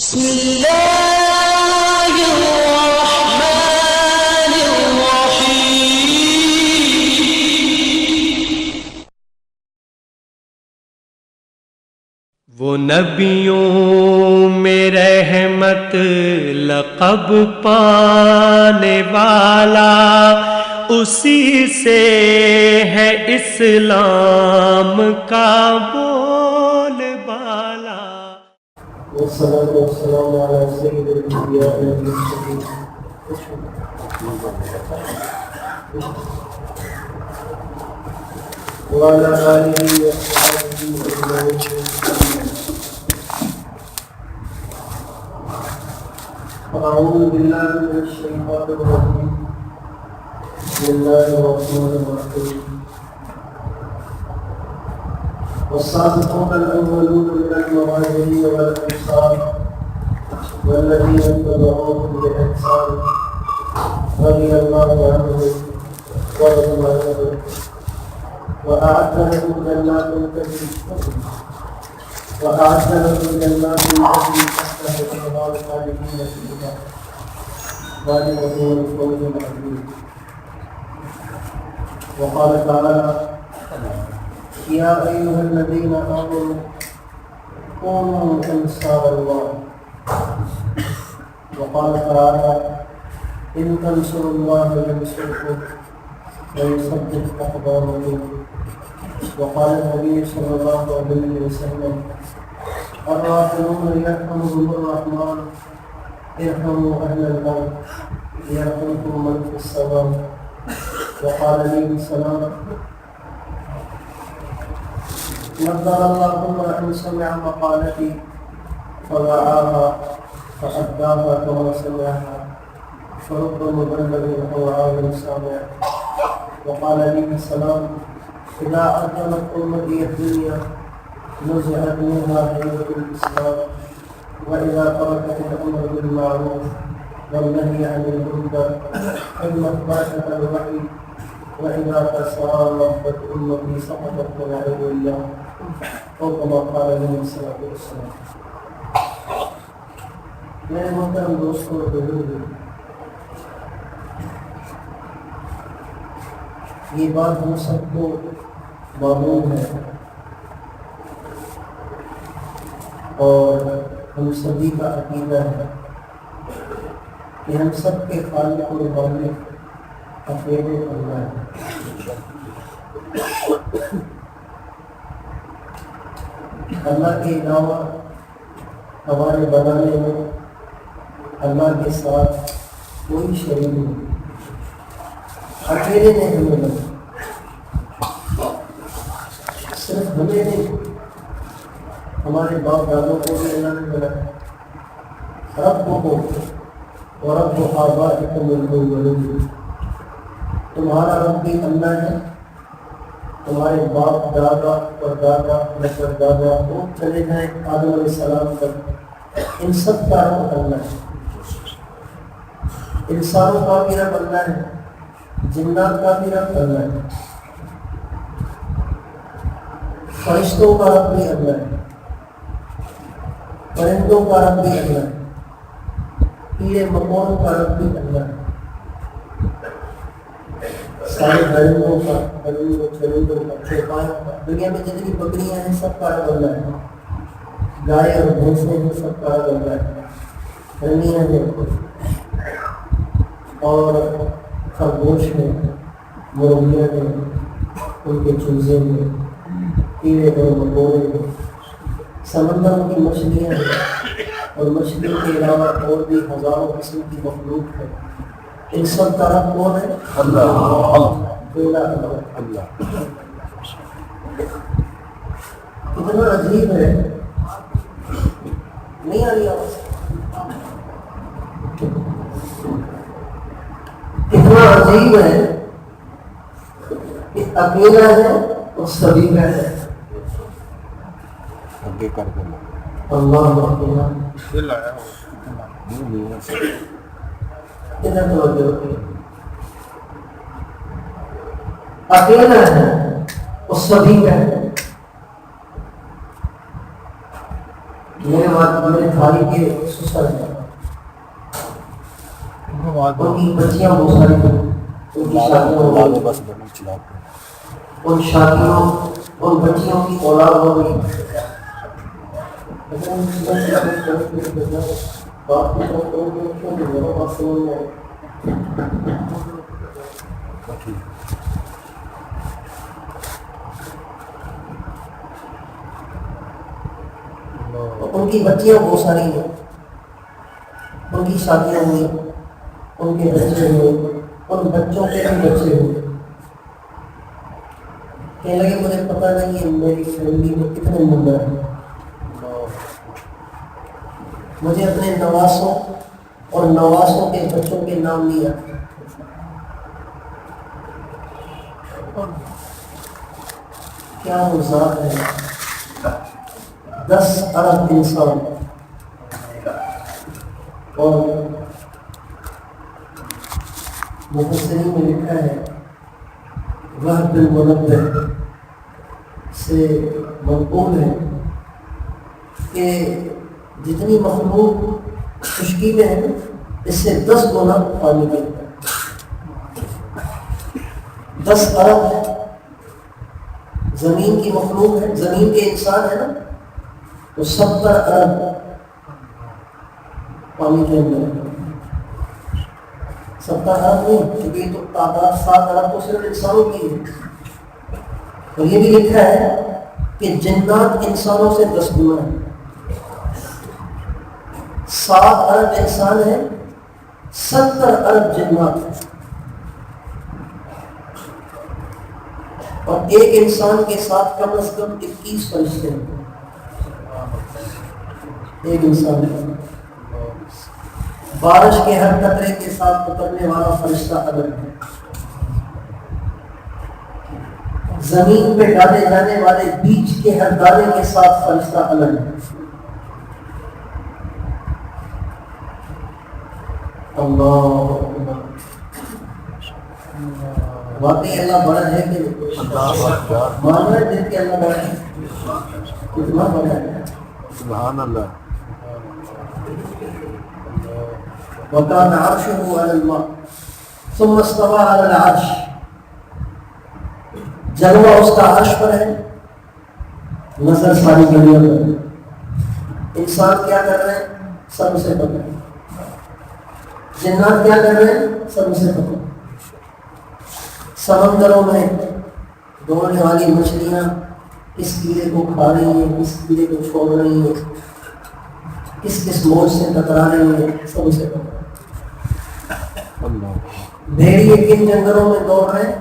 بسم اللہ الرحمن الرحیم۔ وہ نبیوں میں رحمت لقب پانے والا، اسی سے ہے اسلام کا بول بالا۔ والصلاة والسلام على سيد الأنبياء والمرسلين وعلى آله وصحبه أجمعين. أعوذ بالله من الشيطان الرجيم. بسم الله الرحمن الرحيم. والسابقون الأولون من المهاجرين والأنصار والذين اتبعوهم بإحسان رضي الله عنهم ورضوا عنه وأعد لهم جنات تجري تحتها الأنهار خالدين فيها ذلك هو الفوز العظيم. وقال تعالى: يا أيها الذين آمنوا كونوا أنصار الله. وقال تعالى: إن تنصروا الله ينصركم ويثبت أقدامكم. وقال النبي صلى الله عليه وسلم: الراحمون يرحمهم الرحمن ارحموا أهل الأرض يرحمكم من في السماء. وقال عليه السلام: نظر اللهم أن سمع مقالتي فوعاها فأداها كما سمعها فرب مبلغ أو عالم سامع. وقال عليه السلام: إذا أعظمت أمتي الدنيا نزعت منها هيبة الإسلام، وإذا تركت الأمر بالمعروف والنهي عن المنكر حمت بركة الوحي، وإذا تساربت أمتي سقطت من عدو الله أو كما قال عليه الصلاة والسلام. میرے محترم دوستوں اور بزرگوں، یہ بات ہم سب کو معلوم ہے اور ہم سبھی کا عقیدہ ہے کہ ہم سب کے خالق و مالک اکیلے اللہ ہے. اللہ کے علاوہ ہمارے بنانے میں اللہ کے ساتھ کوئی شریک نہیں. اکیلے نے ہمیں بنا، صرف ہمیں نہیں، ہمارے باپ دادوں کو بھی اللہ نے بنایا. رب کو اور رب و آبائکم الاولون، تمہارا رب بھی اللہ ہے، تمہارے باپ دادا اور دادا اور دادا وہ چلے جائیں آدم علیہ السلام تک، ان سب کا رب اللہ ہے. انسانوں کا بھی رب اللہ ہے، جنات کا بھی رب اللہ ہے، فرشتوں کا رب بھی اللہ ہے، پرندوں کا رب بھی اللہ ہے، کیڑے مکوڑوں کا رب بھی اللہ ہے، سارے درندوں کا، پرندوں چرندوں کا، چوپایوں کا، دنیا میں جتنی بکریاں ہیں سب کا رب اللہ ہے، گائے اور بھینسیں ہیں سب کا رب اللہ ہے، ہرنیاں ہیں اور خرگوش ہیں، مرغیاں ہیں، ان کے چوزے ہیں، کیڑے اور مکوڑے ہیں، سمندروں کی مچھلیاں ہیں، اور مچھلیوں کے علاوہ اور بھی ہزاروں قسم کی مخلوق ہے. ان سب کا رب کون ہے؟ اللہ. اتنا عجیب ہے، نہیں آ رہی آواز؟ اتنا عجیب ہے کہ اکیلا ہے اور سبھی کا ہے. اللہ اکیلا اکیلا ہے اور سبھی کا ہے. میرے بھائی کے سسر ہیں، ان کی بچیاں بہت ساری ہیں، ان کی شادیاں ہو گئی، ان شادیوں ان بچیوں کی اولاد ہو گئی۔ ان کی بچیاں بہت ساری ہیں، ان کی شادیاں ہوئی، ان کے بچے ہوئے، ان بچوں کے بھی بچے ہوئے۔ کہنے لگے مجھے پتہ نہیں ہے میری فیملی میں کتنے ممبر ہیں، مجھے اپنے نواسوں اور نواسوں کے بچوں کے نام نہیں آتے۔ کیا وہ ذات ہے، 10 ارب انسان، اور مفسرین میں لکھا ہے وہب بن منبہ سے منقول ہے کہ جتنی مخلوق خشکی میں ہے اس سے 10 گنا پانی گرتا ہے۔ 10 ارب زمین کی مخلوق ہے، زمین کے انسان ہے نا، تو 70 ارب پانی کے اندر ہے۔ 70 ارب نہیں، کیونکہ تو تعداد 7 ارب تو صرف انسانوں کی ہے۔ اور یہ بھی لکھا ہے کہ جنات انسانوں سے 10 گنا ہے۔ 7 ارب انسان ہے، 70 ارب جنات ہیں، اور ایک انسان کے ساتھ کم از کم 21 فرشتے ہیں۔ ایک انسان ہے، بارش کے ہر قطرے کے ساتھ اترنے والا فرشتہ الگ ہے، زمین پہ ڈالے جانے والے بیج کے ہر دانے کے ساتھ فرشتہ الگ ہے۔ اللہ واقعی اللہ بڑا ہے کہ مان رہے دل کے اللہ بڑا ہے، کتنا بڑا ہے، سبحان اللہ۔ وَكَانَ عَرْشُهُ عَلَى الْمَاءِ ثُمَّ اسْتَوَىٰ عَلَى الْعَرْشِ، جلوہ اس کا عرش پر ہے، نظر ساری دنیا پر ہے۔ انسان کیا کر رہے ہیں سب اسے پتہ ہے، جنات کیا کر رہے ہیں سب اسے پتہ ہے۔ سمندروں میں دوڑنے والی مچھلیاں کس کیڑے کو کھا رہی ہیں، کس کیڑے کو چھوڑ رہی ہیں، کس کس موج سے ٹکرا رہی ہیں، سب اسے پتہ ہے۔ بھیڑیے کن جنگلوں میں دوڑ رہے ہیں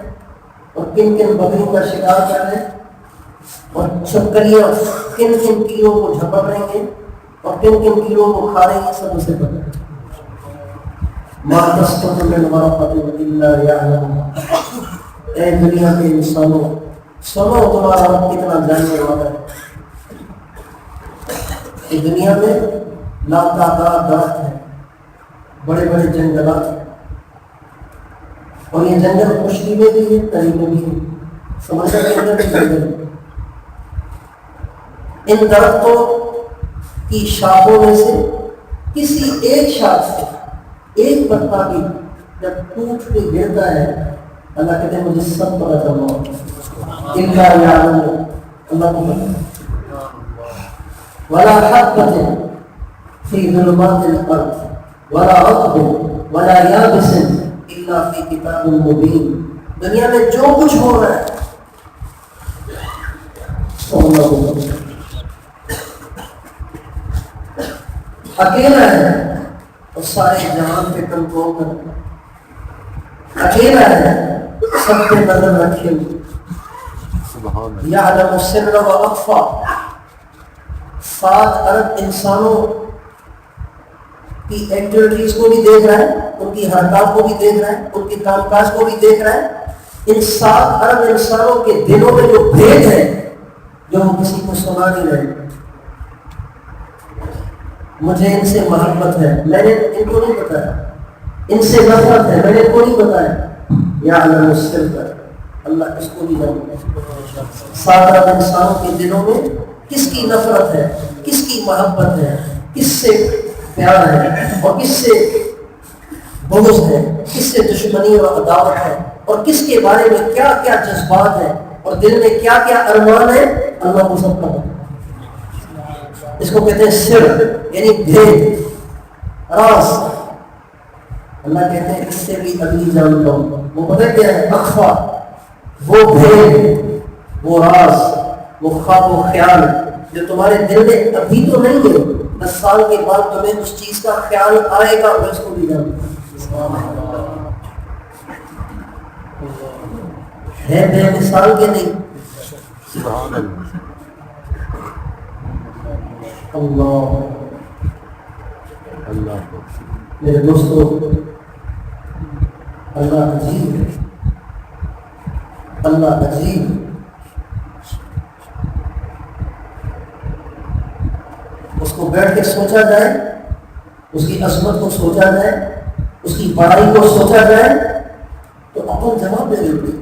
اور کن کن بکریوں کا شکار کر رہے ہیں، اور چھپکلیاں کن کن کیڑوں کو جھپٹ رہی ہیں اور کن کن کیڑوں کو کھا رہی ہیں، سب اسے پتہ ہے۔ مَا تَسْقُطُ مِنْ وَرَقَةٍ إِلَّا يَعْلَمُهَا، اے دنیا کے انسانوں سنو تمہارا رب کتنا جاننے والا ہے۔ اس دنیا میں لاتعداد درخت ہیں، بڑے بڑے جنگلات ہیں، اور یہ جنگل خشکی میں بھی ہے، تری میں بھی ہے، سمندر کے اندر بھی جنگل ہے۔ ان درختوں کی شاخوں میں سے کسی ایک شاخ سے ایک پتا بھی جب ٹوٹ کے گرتا ہے، اللہ کہتے ہیں مجھے سب پتا چلا، الا یعلم، اللہ کو پتہ ہے۔ ولا حبۃ فی ظلمات الارض ولا رطب ولا یابس الا فی کتاب مبین، دنیا میں جو کچھ ہو رہا ہے سب اللہ کو پتہ ہے۔ اکیلا ہے اور سارے جہان پہ کنٹرول کرتا ہے، اکیلا ہے سب پہ نظر رکھے ہوئے، یعلم السر واخفی، 7 ارب انسانوں کی ایکٹیویٹیز کو بھی دیکھ رہا ہے، ان کی حرکات کو بھی دیکھ رہا ہے، ان کے کام کاج کو بھی دیکھ رہا ہے۔ ان 7 ارب انسانوں کے دلوں میں جو بھید ہے جو ہم کسی کو سنا نہیں رہے، مجھے ان سے محبت ہے میں نے ان کو نہیں بتایا، ان سے نفرت ہے میں نے ان کو نہیں بتایا، یعلم السر، اللہ اس کو بھی جانتا ہے۔ 7 ارب انسانوں کے دلوں میں کس کی نفرت ہے، کس کی کی محبت ہے، کس سے پیار ہے اور کس سے بغض ہے، کس سے دشمنی اور عداوت ہے، اور کس کے بارے میں کیا کیا جذبات ہیں اور دل میں کیا کیا ارمان ہے، اللہ کو سب پتہ ہے۔ اس کو کہتے ہیں سر، یعنی بھید، راز۔ اللہ کہتے ہیں اس سے بھی اگلی جانتا ہوں، وہ پتہ کیا ہے؟ اخفا، وہ بھید، وہ راز، وہ خواب و خیال جو تمہارے دل میں ابھی تو نہیں ہے، 10 سال کے بعد تمہیں اس چیز کا خیال آئے گا، میں اس کو بھی جانتا ہوں۔ ہے بے مثال کے نہیں؟ سبحان اللہ اللہ میرے دوستو، اللہ عجیب ہے، اللہ عجیب ہے۔ اس کو بیٹھ کے سوچا جائے، اس کی عظمت کو سوچا جائے، اس کی بڑائی کو سوچا جائے تو اپن جواب دے دیتے۔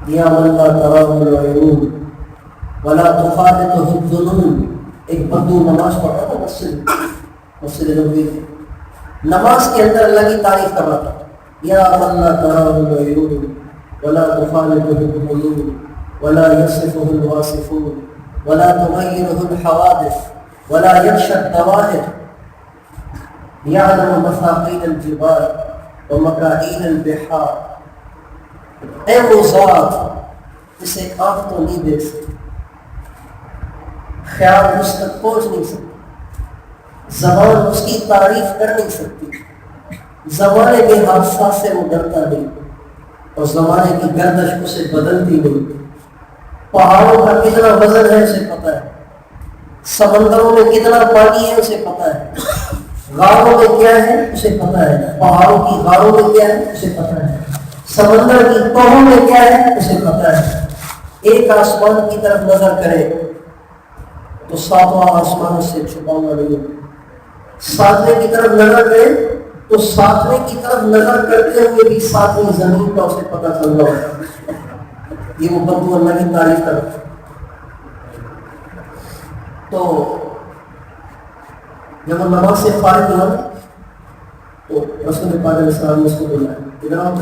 یا من لا تراه العیون ولا تخالطه الظنون۔ ایک بدو نماز پڑھا تھا مسجد نبوی میں، نماز کے اندر اللہ کی تعریف کر رہا تھا، یا من لا تراه العیون ولا تخالطه الظنون ولا يصفه الواصفون ولا تغيره الحوادث ولا يخشى الدواهر يعلم مثاقيل الجبال ومكائن البحار۔ اے وہ ذات جسے آنکھ تو نہیں دیکھ سکتی، خیال اس تک پہنچ نہیں سکتی، زبان اس کی تعریف کر نہیں سکتی، زمانے کے حادثات سے وہ ڈرتا نہیں اور زمانے کی گردش اسے بدلتی نہیں، پہاڑوں کا کتنا وزن ہے اسے پتہ ہے، سمندروں میں کتنا پانی ہے اسے پتہ ہے، غاروں میں کیا ہے اسے پتہ ہے، پہاڑوں کی غاروں میں کیا ہے اسے پتہ ہے، سمندر کی تہوں میں کیا ہے اسے پتہ ہے۔ ایک آسمان کی طرف نظر کرے تو ساتواں آسمان اس سے چھپا ہوا نہیں ہے، ساتویں کی طرف نظر کرے تو ساتویں کی طرف نظر کرتے ہوئے بھی ساتویں زمین کا اسے پتہ چل رہا ہے۔ یہ وہ بندو اللہ کی تعریف کرتا۔ تو جب وہ نماز سے فارغ ہوا تو رسول پاک علیہ السلام نے اس کو بولا، ادھر آؤ۔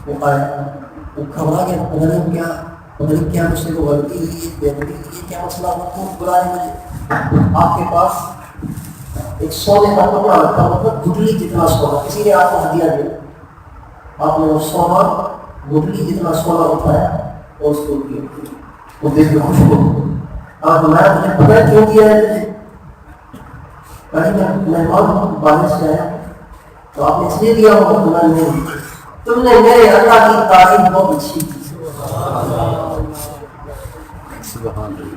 وہ آیا، وہ گھبرا گیا، پتہ نہیں کیا مجھ سے وہ غلطی ہوئی، بےدبی ہوئی، کیا مسئلہ ہوا، کیوں بلا رہے مجھے؟ آپ کے پاس ایک سونے کا ٹکڑا رکھا، مطلب گٹلی جتنا سونا، کسی نے آپ کو ہدیہ دیا، آپ نے وہ سونا گٹلی جتنا سونا اٹھایا اور اس کو دیا، وہ دیکھ کے خوش ہو۔ آپ بنایا تجھے پتہ کیوں دیا ہے تجھے؟ کہیں میں مہمان باہر سے آیا تو آپ نے اس لیے دیا ہوگا، بنا نہیں، تم نے میرے اللہ کی تعریف بہت اچھی کی،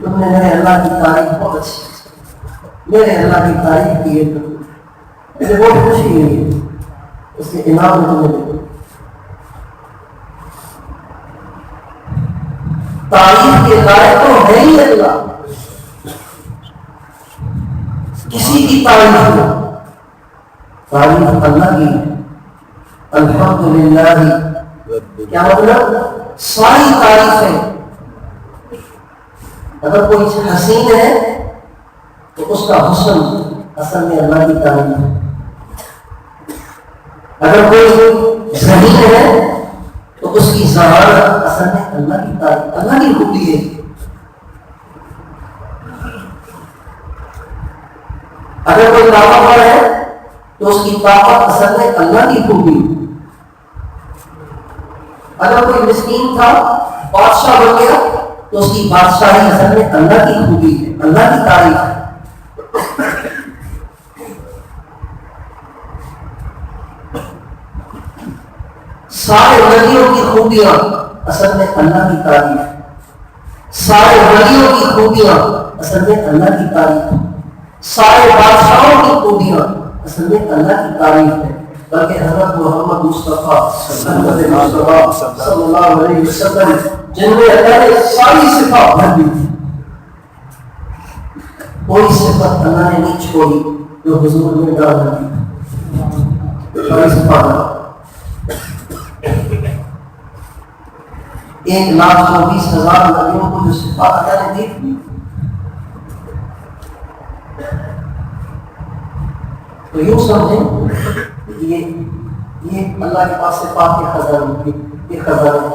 تم نے میرے اللہ کی تعریف بہت اچھی، میرے اللہ کی تعریف کی ہے، مجھے بہت خوشی ہوئی ہے، اس کے انعام تمہیں دے۔ تعریف کے لائق تو ہے ہی اللہ، کسی کی تعریف ہو، تعریف اللہ کی ہے۔ الحمدللہ کیا مطلب؟ ساری تعریفیں، اگر کوئی حسین ہے تو اس کا حسن اصل میں اللہ کی تعریف ہے، اگر کوئی ذہین ہے تو اس کی ذہانت اصل میں اللہ کی تعریف، اللہ کی خوبی ہے۔ اگر کوئی طاقتور ہے تو اس کی طاقت اصل میں اللہ کی خوبی، اگر کوئی مسکین تھا بادشاہ بن گیا تو اس کی بادشاہی اصل میں اللہ کی خوبی ہے، اللہ کی تعریف ہے۔ سارے ولیوں کی خوبیاں اصل میں اللہ کی تعریف ہے، سارے ولیوں کی خوبیاں اصل میں اللہ کی تعریف ہے، سارے بادشاہوں کی خوبیاں اصل میں اللہ کی تعریف ہے، بلکہ حضرت محمد مصطفیٰ صلی اللہ علیہ وسلم جن میں اللہ نے ساری صفات بھر دی تھی، کوئی صفت اللہ نے نہیں چھوڑی جو حضور میں ڈال دی، ساری صفات 1,24,000 نبیوں کو جو صفات اللہ نے دی تھی، تو یوں سمجھیں یہ اللہ کے پاس صفات کے خزانے، یہ خزانے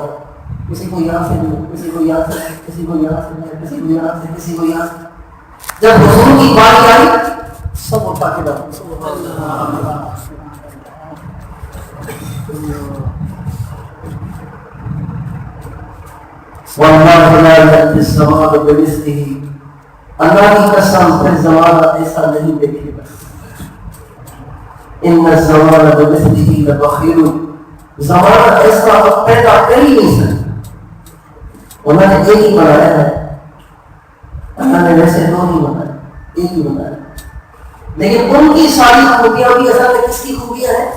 کسی کو یہاں سے ملے، کسی کو یہاں سے، کسی کو یہاں سے ملے، کسی کو یہاں سے، کسی کو یہاں سے۔ جب حضور کی باری آئی سب اٹھا کے رکھو۔ واللہ لا یأتی الزمان بمثلہ، اللہ کی قسم پھر زمانہ ایسا نہیں دیکھے گا۔ ان الزمان بمثلہ لبخیل، زمانہ ایسا پیدا کر ہی نہیں سکتا۔ انہوں نے ایک ہی بنایا ہے، اللہ نے ویسے دو نہیں بنایا، ایک ہی بنایا، لیکن ان کی ساری خوبیاں بھی اصل میں کس کی خوبیاں ہیں؟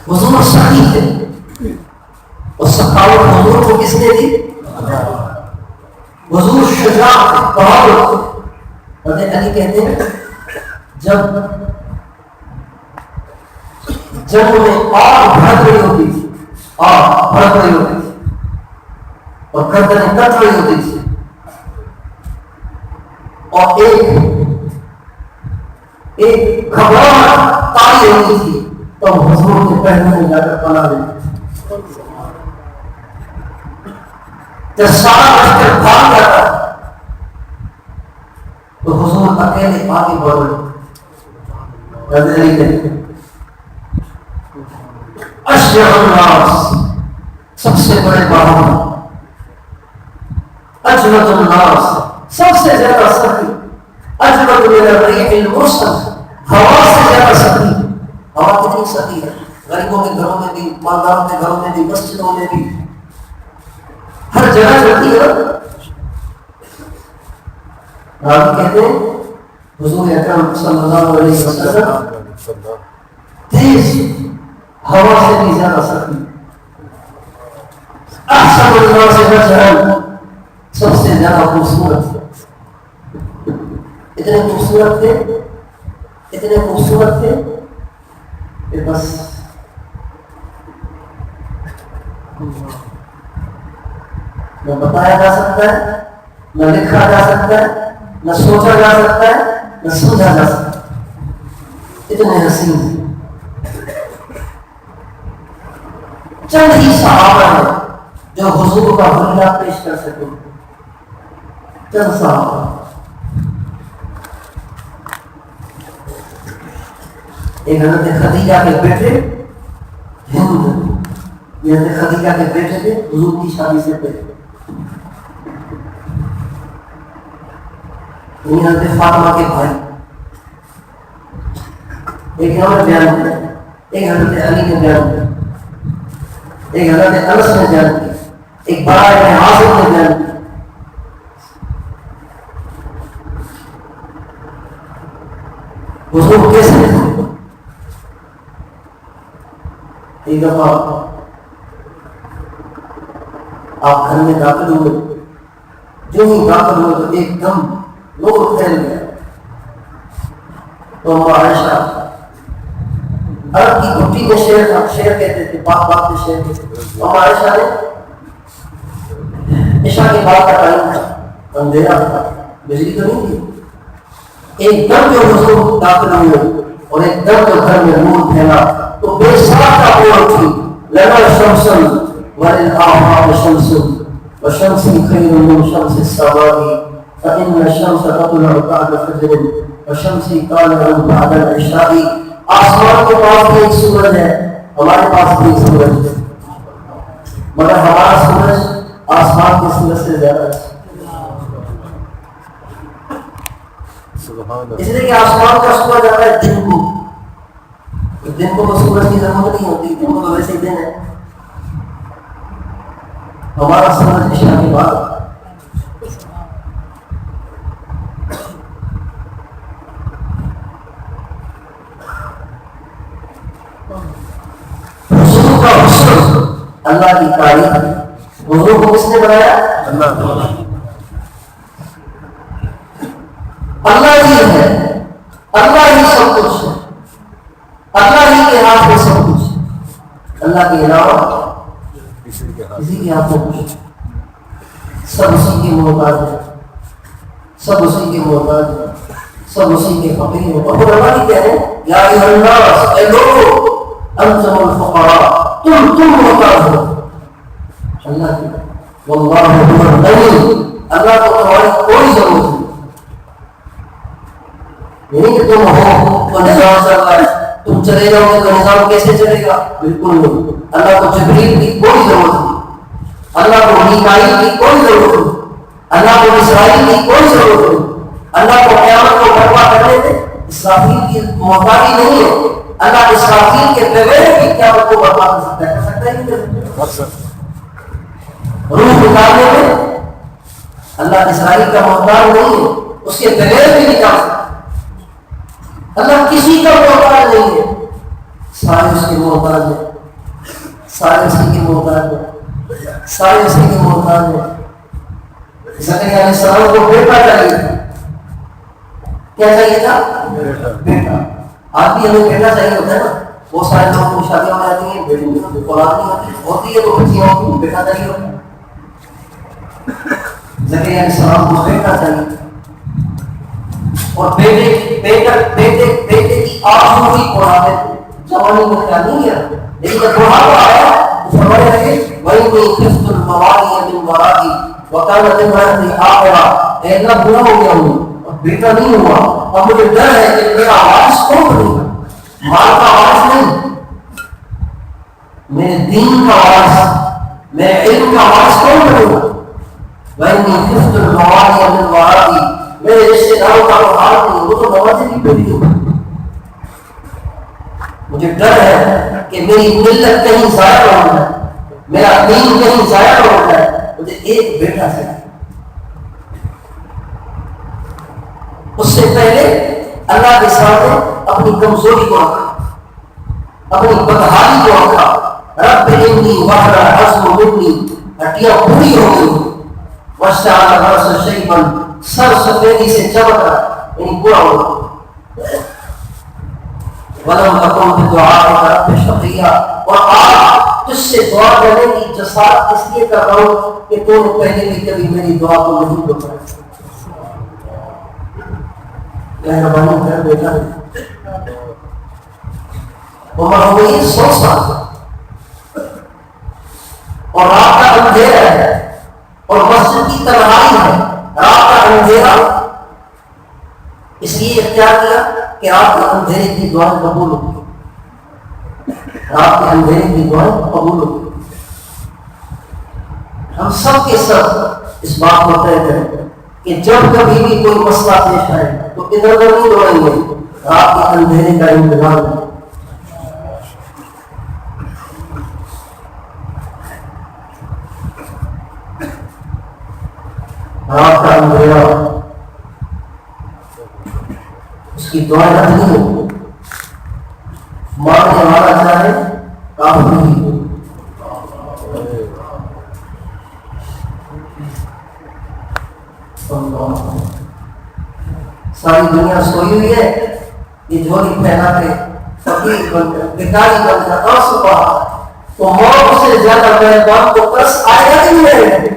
حضور سخی تھے، اور سخاوت حضور کو کس نے دی؟ حضور شجاع تھے، بہادر تھے۔ حضرت علی کہتے ہیں جب انہیں آگ بھڑک رہی ہوتی تھی، آگ بھڑک رہی ہوتی تھی اور گردنیں کٹ رہی ہوتی تھی، اور ایک گھبراہٹ تاری ہوتی تھی، تو حضور کے پہلے میں جا کر پناہ لیتے تھے۔ جب سارا لشکر بھاگ جاتا تو حضور اکیلے آگے بڑھ رہے۔ حضرت علی کہتے ہیں اشجع الناس، سب سے بڑے بہادر، اجود الناس، سب سے زیادہ سخی، اجود من الريح المرسل، ہوا سے زیادہ سخی۔ ہوا کتنی سخی ہے، غریبوں کے گھروں میں بھی، مالداروں کے گھروں میں بھی، مسجدوں میں بھی، ہر جگہ چلتی ہے۔ راوی کہتے ہیں حضور اکرم صلی اللہ علیہ وسلم تیز ہوا سے بھی زیادہ سخی، احسن الناس وجہا، سب سے زیادہ خوبصورت، اتنے خوبصورت تھے، اتنے خوبصورت تھے کہ بس نہ بتایا جا سکتا ہے، نہ لکھا جا سکتا ہے، نہ سوچا جا سکتا ہے، نہ سمجھا جا سکتا ہے، اتنے حسین تھے۔ چند ہی صحابہ ہیں جو حضور کا حلیہ پیش کر سکیں، چند صحابہ۔ ایک حضرت خدیجہ کے بیٹے ہند، یہ حضرت خدیجہ کے بیٹے تھے حضور کی شادی سے پہلے، یہ حضرت فاطمہ کے بھائی، ایک انہوں نے بیان کیا، ایک حضرت علی نے بیان کیا، ایک حضرت انس نے بیان کیا، ایک بڑا ابن عاصم نے بیان کیا۔ حضور کیسے تھے؟ ایک دفعہ آپ گھر میں داخل ہوئے، جو ہی داخل ہوئے تو ایک دم نور پھیل گیا، تو عائشہ عرب کی گھٹی میں شیر تھا، شیر کہتے تھے، بات بات میں شیر کہتے تھے۔ عائشہ نے عشاء کے بعد کا ٹائم تھا، اندھیرا تھا، بجلی تو نہیں تھی، ایک دم جو حضور داخل ہوئے اور ایک دم جو گھر میں نور پھیلا تو بے ساختہ ہو اٹھی، لنا شمسن وللآفاق شمس وشمسی خیر من شمس السماء فإن الشمس تطلع بعد فجر وشمسی طالع بعد العشاء۔ آسمان کے پاس بھی ایک سورج ہے، ہمارے پاس بھی ایک سورج ہے، مگر ہمارا سورج آسمان کے سورج سے زیادہ ہے، اس لیے کہ آسمان کا سورج آتا ہے دن کو، دن کو تو سورج کی ضرورت نہیں ہوتی، دن کو تو ویسے ہی دن ہے، ہمارا سورج عشاء کے بعد۔ حضور کا حسن اللہ کی تعریف ہے، حضور کو کس نے بنایا؟ اللہ ہی ہے، اللہ ہی سب کچھ ہے، اللہ ہی کے ہاتھ میں سب کچھ ہے، اللہ کے علاوہ کسی کے ہاتھ میں کچھ، سب اسی کے محتاج ہیں، سب اسی کے محتاج ہیں، سب اسی کے فقیر ہیں۔ اور علماء کہتے ہیں یا ایھا الناس، اے لوگو، انتم الفقراء، تم محتاج ہو اللہ کی، واللہ هو الغنی، اللہ کو تمہاری کوئی ضرورت نہیں۔ نہیں کہ تم ہو تو نظام چل رہا ہے، تم چلے جاؤ گے تو نظام کیسے چلے گا؟ بالکل نہیں۔ اللہ کو جبریل کی کوئی ضرورت نہیں، اللہ کو میکائیل کی کوئی ضرورت نہیں، اللہ کو اسرائیل کی کوئی ضرورت نہیں، اللہ کو قیامت کو برپا کرنے میں اسرافیل کی محتاجی نہیں ہے۔ اللہ اسرافیل کے بغیر بھی قیامت کو برپا کر سکتا ہے، کر سکتا ہے نہیں؟ روح نکالنے میں اللہ اسرائیل کا محتاج نہیں ہے، اس کے بغیر بھی نکال سکتا ہے۔ اللہ کسی کا محتاج نہیں ہے، سارے اس کے محتاج ہیں، سارے اسی کے محتاج ہیں، سارے اسی کے محتاج ہیں۔ زکریا علیہ السلام کو بیٹا چاہیے تھا، کیا چاہیے تھا؟ بیٹا۔ آج بھی ہمیں بیٹا چاہیے ہوتا ہے نا، بہت سارے لوگوں کو شادیاں ہو جاتی ہیں، بیٹوں کی اولاد نہیں ہوتی ہے تو بچیاں ہوتی ہیں، بیٹا چاہیے ہوتا ہے۔ زکریا علیہ السلام کو بیٹا چاہیے تھا، اور بیٹے کی آرزو بھی پڑھاتے تھے، جوانی میں خیال نہیں ہے، لیکن جب بڑھاپا آیا تو فرمانے لگے وَإِنِّي خِفْتُ الْمَوَالِيَ مِنْ وَرَائِي وَكَانَتِ امْرَأَتِي عَاقِرًا، اے اللہ بوڑھا ہو گیا ہوں اور بیٹا نہیں ہوا، اور مجھے ڈر ہے کہ میرا وارث کون بنے گا؟ مال کا وارث نہیں، میرے دین کا وارث، میرے علم کا وارث کون بنے گا؟ وَإِنِّي خِفْتُ الْمَوَالِيَ مِنْ وَرَائِي، میرے رشتے داروں کا حال نہیں، وہ تو نوازے کی بیٹی ہو، مجھے ڈر ہے کہ میری ملت کہیں ضائع نہ ہو جائے، میرا دین کہیں ضائع نہ ہو جائے، مجھے ایک بیٹا چاہیے۔ اس سے پہلے اللہ کے سامنے اپنی کمزوری کو رکھا، اپنی بدحالی کو رکھا، رب انی وحر العظم منی، ہڈیاں پوری ہو گئی، واشتعل الرأس شیبا، سر سفیدی سے چمک رہا، یعنی پورا ہو گیا۔ وَلَمْ أَكُنْ بِدُعَائِكَ رَبِّ شَقِيًّا، اور آج تجھ سے دعا کرنے کی جسارت اس لیے کر رہا ہوں کہ تو نے پہلے بھی کبھی میری دعا کو نہیں دھوکا۔ مہربانی کر بیٹا، عمر ہو گئی 100 سال اور رات کا اندھیرا ہے اور مسجد کی تنہائی ہے، رات کا اندھیرا اس لیے اختیار کیا کہ رات کے اندھیرے کی دعائیں قبول ہوتی ہیں، رات کے اندھیرے کی دعائیں قبول ہوتی ہیں۔ ہم سب کے سب اس بات کو طے کریں کہ جب کبھی بھی کوئی مسئلہ پیش آئے تو ادھر ادھر نہیں دوڑیں گے، رات کے اندھیرے کا انتظام ہے۔ رات کا اندھیرا اس کی دعائیں رد نہیں ہو، مارنے والا چاہے کافر نہیں ہو۔ ساری دنیا سوئی ہوئی ہے، یہ جھولی پہنا کے فقیر بن کر بھکاری بن کر آنسو بہا، تو موت سے زیادہ مہربان کو ترس آئے گا نہیں رہے گا۔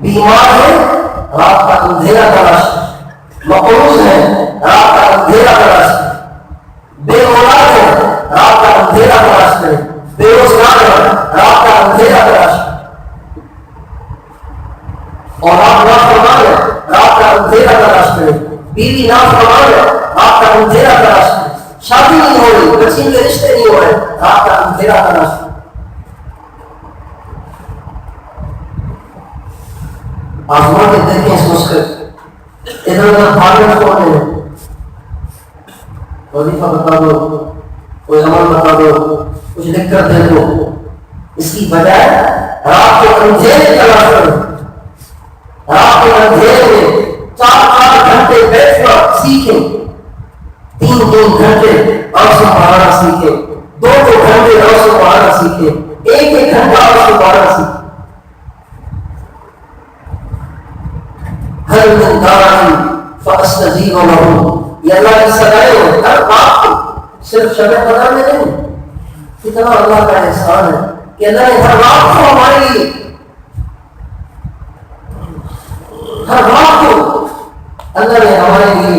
بیمار ہے، رات کا اندھیرا تلاش، مقروض ہے، رات کا اندھیرا تلاش، بے اولاد ہے، رات کا اندھیرا تلاش کرے، بے روزگار ہے، رات کا اندھیرا تلاش، اور آپ نافرمان ہے، رات کا اندھیرا تلاش کرے، بیوی نافرمان ہے، رات کا اندھیرا تلاش کرے، شادی نہیں ہو رہی، بچی کے رشتے نہیں ہو رہے، رات کا اندھیرا تلاش کرے۔ آزما کے دیکھیں اس مشکل، ادھر ادھر بھاگنا چھوڑ دیں، وظیفہ بتا دو، کوئی عمل بتا دو، کچھ لکھ کر دے دو، اس کی بجائے رات کے اندھیرے تلاش کرو، رات کے اندھیرے میں 4 گھنٹے بیٹھ کر سیکھیں، 3 گھنٹے اور سنبھالنا سیکھیں، 2 گھنٹے اور سنبھالنا سیکھیں، 1 گھنٹہ اور سنبھالنا سیکھیں۔ ہر من داعٍ فاستجیب لہ، یہ اللہ کی سزائیں ہیں ہر بات کو صرف شب قدر میں نہیں، کتنا اللہ کا احسان ہے کہ اللہ نے ہر رات کو ہمارے لیے، ہر رات کو اللہ نے ہمارے لیے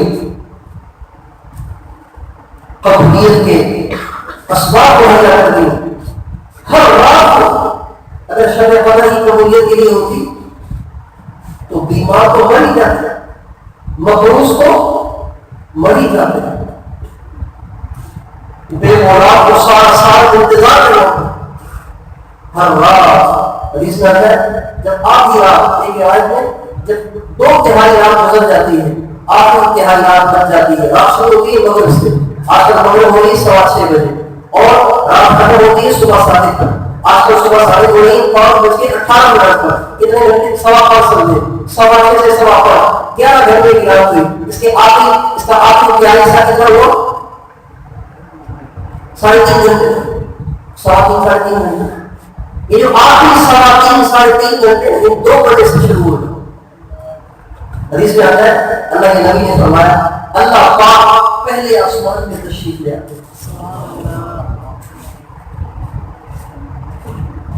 قبولیت کے اسباب کو مہیا کر دی. ہر رات کو اگر شب قدر کی قبولیت کے لیے ہوتی تو بیمار کو مر ہی جاتے، مقروض کو مر ہی جاتے، بے اولاد کو سارا سال انتظار کرنا ہر رات. حدیث میں آتا ہے جب آدھی رات، ایک روایت میں جب 2/3 رات گزر جاتی ہے، آخری تہائی رات بچ جاتی ہے، رات شروع ہوتی ہے مغرب سے، آج کل مغرب ہو رہی ہے 6:15 بجے اور رات ختم ہوتی ہے صبح 7 پر. آج کل صبح 7 ہو رہی ہے 5:18 پر. کتنے گھنٹے؟ 5:15 سمجھے، 6:15 سے 5:15 11 گھنٹے کی رات ہوئی. اس کا آخری تہائی حصہ کتنا ہوا؟ 3.5 گھنٹے، 3.5 گھنٹے. یہ جو آخری 3.5 گھنٹے یہ 2 بجے سے شروع ہوئے. حدیث میں آتا ہے اللہ کے نبی نے فرمایا اللہ پاک پہلے آسمان میں تشریف لے آتے.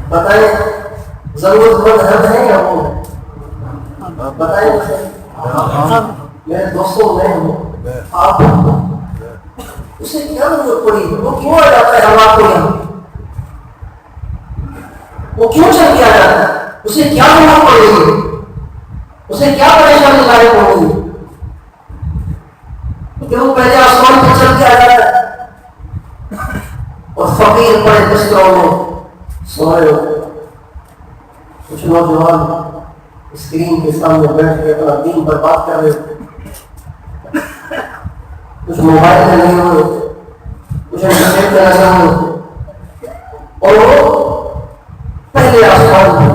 بتائیں ضرورت مند حد ہے یا وہ ہے؟ بتائیں میرے دوستوں میں ہوں، آپ اسے کیا ضرورت پڑی؟ وہ کیوں آ جاتا ہے ہمارا کو یہاں؟ وہ کیوں چل کے آ جاتا ہے؟ اسے کیا ضرورت پڑ رہی ہے؟ اسے کیا پریشانی لاحق ہو رہی ہے کہ وہ پہلے آسمان پہ چل کے آ جاتا ہے اور فقیر پڑے بستروں میں سوئے ہو. کچھ نوجوان اسکرین کے سامنے بیٹھ کے اپنا دین برباد کر رہے ہوتے، کچھ موبائل میں نہیں ہوتے، کچھ انٹرنیٹ میں نظر ہوتے، اور وہ پہلے آسمان میں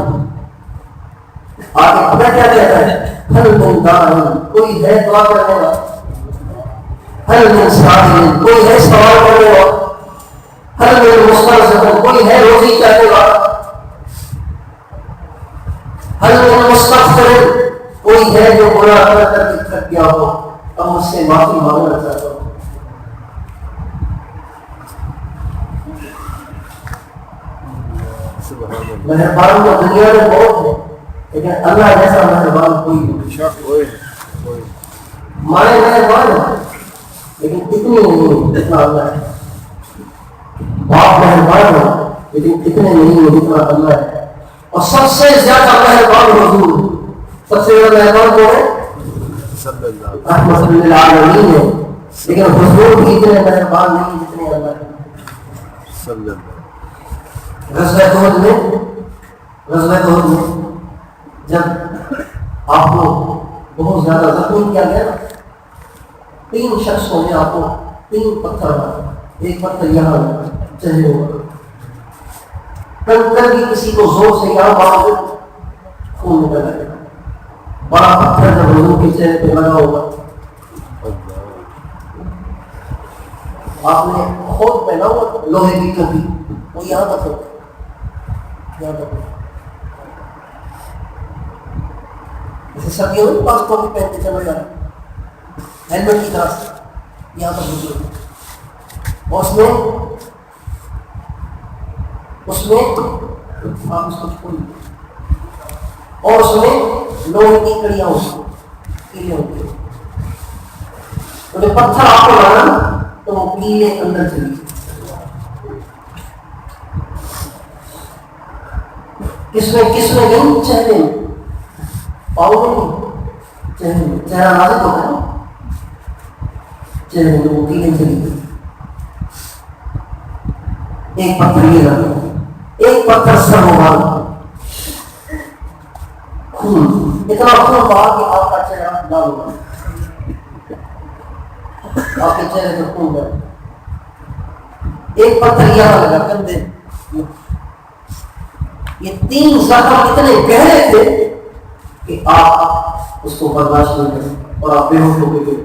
آگے پتہ کیا کہتا ہے؟ ہل من داعٍ، کوئی ہے دعا کرنے والا؟ ہل من سائل، کوئی ہے سوال کرنے والا؟ ہل من مسترزق، کوئی ہے روزی چاہنے والا؟ ہل من مستغفر، کوئی ہے جو گناہ کر کر کے تھک گیا ہو اب مجھ سے معافی مانگنا چاہتا ہوں. مہربان تو دنیا میں بہت ہے لیکن اللہ جیسا مہربان کوئی نہیں. مانے مہربان ہے لیکن اتنی نہیں جتنا اللہ ہے. باپ مہربان ہے لیکن اتنے نہیں ہے جتنا اللہ ہے. اور سب سے زیادہ مہربان حضور، سب سے زیادہ مہربان کون ہے؟ رحمت للعالمین ہے. لیکن حضور بھی اتنے مہربان نہیں جتنے اللہ ہے. غزوہ احد میں جب آپ کو بہت زیادہ زخمی کیا گیا نا، 3 شخصوں نے آپ کو 3 پتھر مارے. ایک پتھر یہاں چہرے پر، کنکر بھی کسی کو زور سے یہاں مارو خون نکل آئے. بڑا پتھر جب حضور کے چہرے پہ لگا ہوگا، آپ نے خود پہنا ہوا لوہے کی ٹوپی، وہ یہاں تک ہوتا، یہاں تک ہوتا. جیسے سردیوں میں پاس ٹوپی پہنتے چلا جا رہا ہیلمٹ کی طرح سے یہاں تک ہوتی ہے. اور اس میں آپ اس کو چھوڑیے، اور اس میں لوہے کی کڑیاں ہوتی ہیں. تو جب پتھر آپ کو لگا تو وہ پیلے اندر چلی. کس میں نہیں؟ چہرے میں، پاؤں میں نہیں، چہرے میں. چہرہ نازک ہوتا ہے نا، چہرے میں وہ پیلے چلی گئی. ایک پتھر یہ لگا، ایک پتھر سر مبارک، خون، اتنا خون بہا کہ آپ کا چہرہ لال ہوا، آپ کے چہرے پر خون بہا. ایک پتھر یہاں لگا کندھے. یہ 3 زخم اتنے گہرے تھے کہ آپ اس کو برداشت نہیں کر سکتے اور آپ بے ہوش ہو گئے.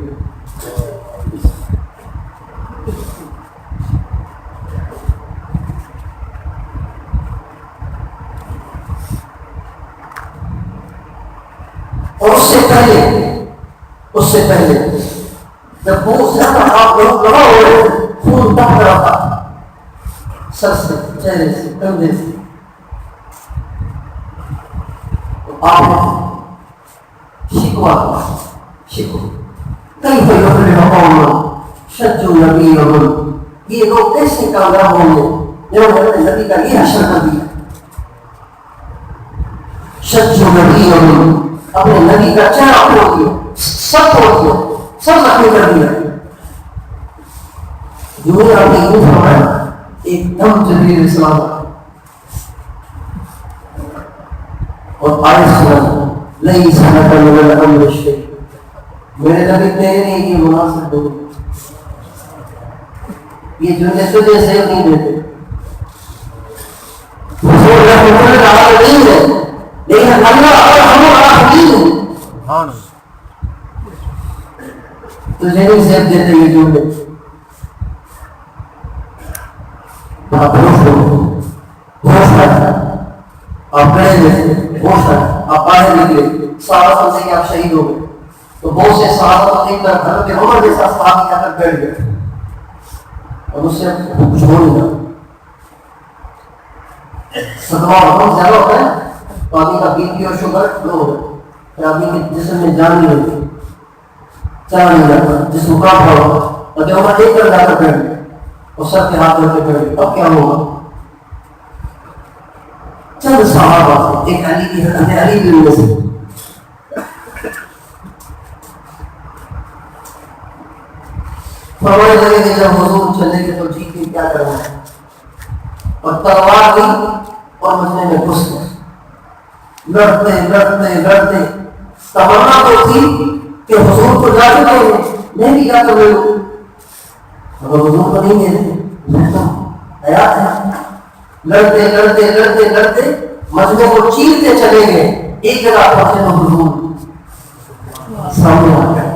اور اس سے پہلے جب وہ اس نے آپ لوگ لگا ہوئے خون بہ رہا تھا سر سے چہرے سے کندھے سے. آپ شکوا شکو کئی بھائی قوم شجو نبی یہ لوگ کیسے کامیاب ہوں گے جنہوں نے نبی کا یہ حشر کر دیا. شجو نبی اپنے نبی کا چہرہ کھول دیا, سب کھول دیا, سب زخمی کر دیا. جو اپنی یوں فرمایا ایک دم جبریل السلام اور آیت سنا لیس لک من الامر شیء, میرے نبی تیرے لیے یہ مناسب نہیں, یہ جو تجھے سے نہیں دیتے حضور رحمۃ اللہ علیہ ہے, لیکن اللہ اور ہم حکیم ہیں, تجھے نہیں زیب دیتے یہ جو ہے. آپ گئے ہوش ہے, آپ باہر نکلے, صحابہ سمجھے کہ آپ شہید ہو گئے, تو بہت سے صحابہ کو دیکھ کر حضرت عمر جیسا صحابی جا کر بیٹھ گئے اور اس سے کچھ ہو نہیں رہا. صدمہ بہت زیادہ ہوتا ہے تو آدمی کا بی پی اور شوگر لو ہو جاتا ہے, آدمی کے جسم میں جان نہیں ہوتی, چلا نہیں جاتا, جسم کا پڑا ہوتا. اور جو عمر دیکھ کر جا کر بیٹھ گئے اور سر کے ہاتھ رکھ کے بیٹھ گئے, اب کیا ہوگا؟ چند صحابہ, ایک علی کی حضرت علی کی وجہ سے فرمانے لگے کہ جب حضور چلے گے تو جیت کے کیا کرنا ہے, اور تلوار لی اور مجمع میں گھس گئے, لڑتے لڑتے لڑتے. تمنا تو تھی کہ حضور کو جا کے دیں گے, میں بھی جا کر لے لوں, مگر حضور کو نہیں دے رہے, میں تو حیات ہے. لڑتے لڑتے لڑتے لڑتے مجمع کو چیرتے چلے گئے, ایک جگہ پہنچے تو حضور سامنے آ گئے,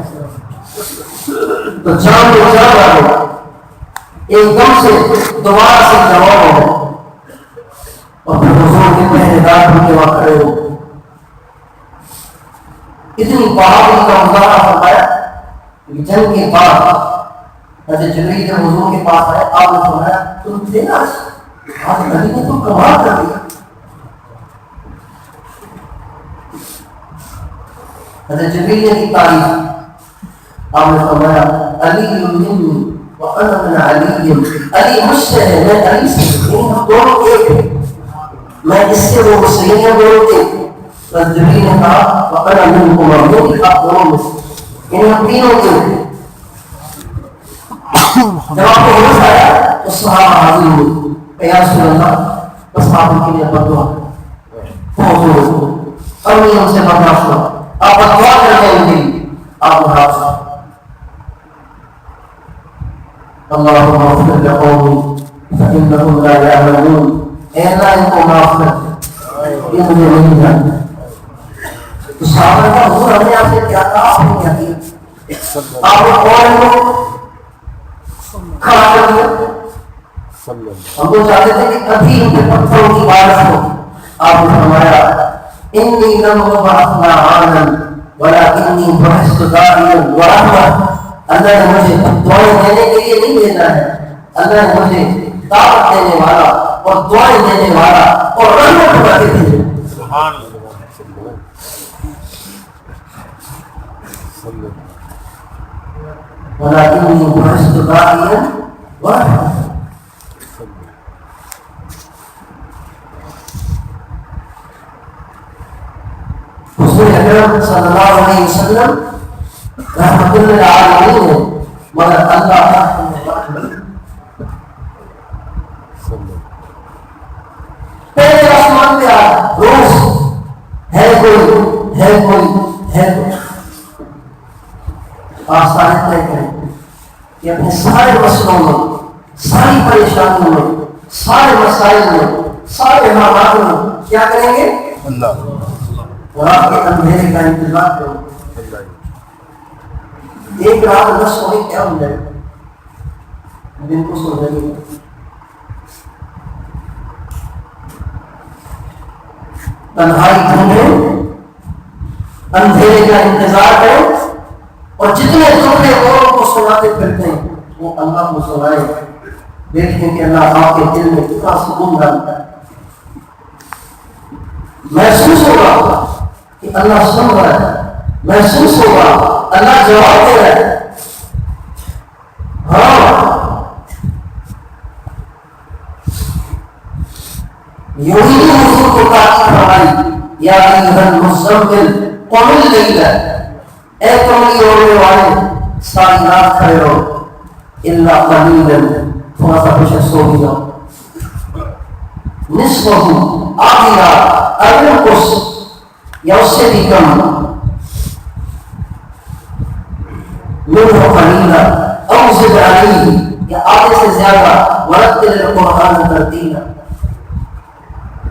تو جان میں جان آ گیا, ایک دم سے دوبارہ سے جواب ہو گیا, اور پھر حضور کے پہلے رات کے وہاں کھڑے ہو گئے. اتنی بہادری کا مظاہرہ فرمایا کہ جنگ کے بعد حضرت جبریل جب حضور کے پاس آئے, آپ نے فرمایا تم تھے نا آج نبی نے تو کمال کر دیا. حضرت جبریل نے کی تعریف, آپ نے فرمایا علی منی وانا من علی, علی مجھ سے ہے, میں علی سے, ہم دونوں ایک ہیں, میں اس سے وہ مسلم ہیں دونوں ایک. حضرت جبریل نے کہا وانا منکم, میں بھی آپ دونوں میں سے, یعنی ہم تینوں ایک ہیں. جب آپ کو ہوش آیا تو صحابہ حاضر ہوئے, یا رسول اللہ بس آپ کے لیے بدعا اور نہیں ہم سے برداشت ہوا, آپ بدعا کر دیں گے. آپ نے اللهم اغفر لقومي فإنهم لا يعلمون, اے اللہ ان کو معاف کر دے, یہ مجھے نہیں جانتا. تو صحابہ کا حضور ہم نے آپ سے کیا کہا, آپ نے کیا کیا, آپ نے قرآن کو کھڑا کر دیا. ہم تو چاہتے تھے کہ کبھی ان کے پتھروں کی بارش ہو. آپ نے فرمایا انی لم ابعث لعانا ولکنی بعثت داعیا ورحمۃ, اللہ نے مجھے دعائیں دینے کے لیے نہیں بھیجا ہے, اللہ نے مجھے دعوت دینے والا اور دعائیں دینے والا اور رحمت بنا کے بھیجا. سبحان اللہ. ولکنی بعثت داعیا ورحمۃ. حضور اکرم صلی اللہ علیہ وسلم رحمت للعالمین ہے, مگر اللہ پہلے آسمان پہ روز ہے کوئی ہے کوئی ہے کوئی. آپ سارے طے کریں کہ اپنے سارے مسئلوں میں, ساری پریشانیوں میں, سارے مسائل میں, سارے حالات میں کیا کریں گے, اللہ اور آپ کے اندھیرے کا انتظار کریں. ایک رات نہ سوئے کیا ہو جائے, دن کو سو جائے گی. تنہائی ڈھونڈے, اندھیرے کا انتظار کریں اور جتنے دکھ ہیں اوروں کو سناتے پھرتے ہیں وہ اللہ کو سنائیں. دیکھیں کہ اللہ آپ کے دل میں کتنا سکون ڈالتا ہے. محسوس ہوگا کہ اللہ سن رہا ہے, محسوس ہوگا اللہ جواب دے رہا ہے. ہاں یوں ہی حضور کو تاکید فرمائی, یا ایھا المزمل قم اللیل, اے کملی اوڑھنے والے ساری رات کھڑے رہو, الا قلیلا, تھوڑا سا کچھ سو بھی جاؤ, نصفہ, آدھی رات, او انقص, یا اس سے بھی کم, منہ قلیلا او زد علیہ, یا آدھے سے زیادہ, ورتل القرآن ترتیلا.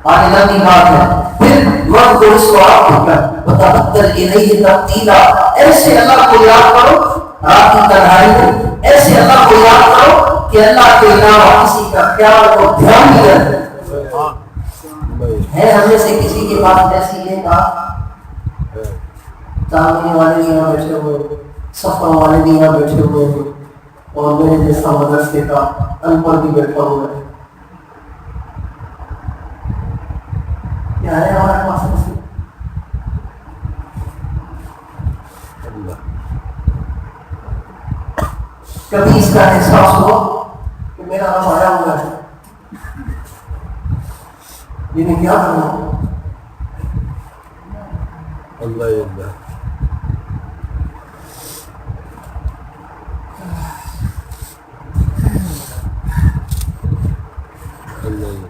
آگے لمبی بات ہے. پھر مرد کو اس کو آپ کر وتبتل الیہ تبتیلا, ایسے اللہ کو یاد کرو رات کی تنہائی میں, ایسے اللہ کو یاد کرو کہ اللہ کے علاوہ کسی کا خیال کو دھیان نہیں رکھے. ہے ہم میں سے کسی کے پاس ایسی یہ کہا, تعمیر والے بھی یہاں بیٹھے ہوئے, سفر والے بھی یہاں بیٹھے ہوئے ہیں, اور میرے جیسا مدرسے کا ان پڑھ بھی بیٹھا ہوا ہے. کیا ہے ہمارے پاس مسئلہ؟ کبھی اس کا احساس ہوا کہ میرا رب آیا ہوا ہے, یہ کیا کرنا؟ اللہ اللہ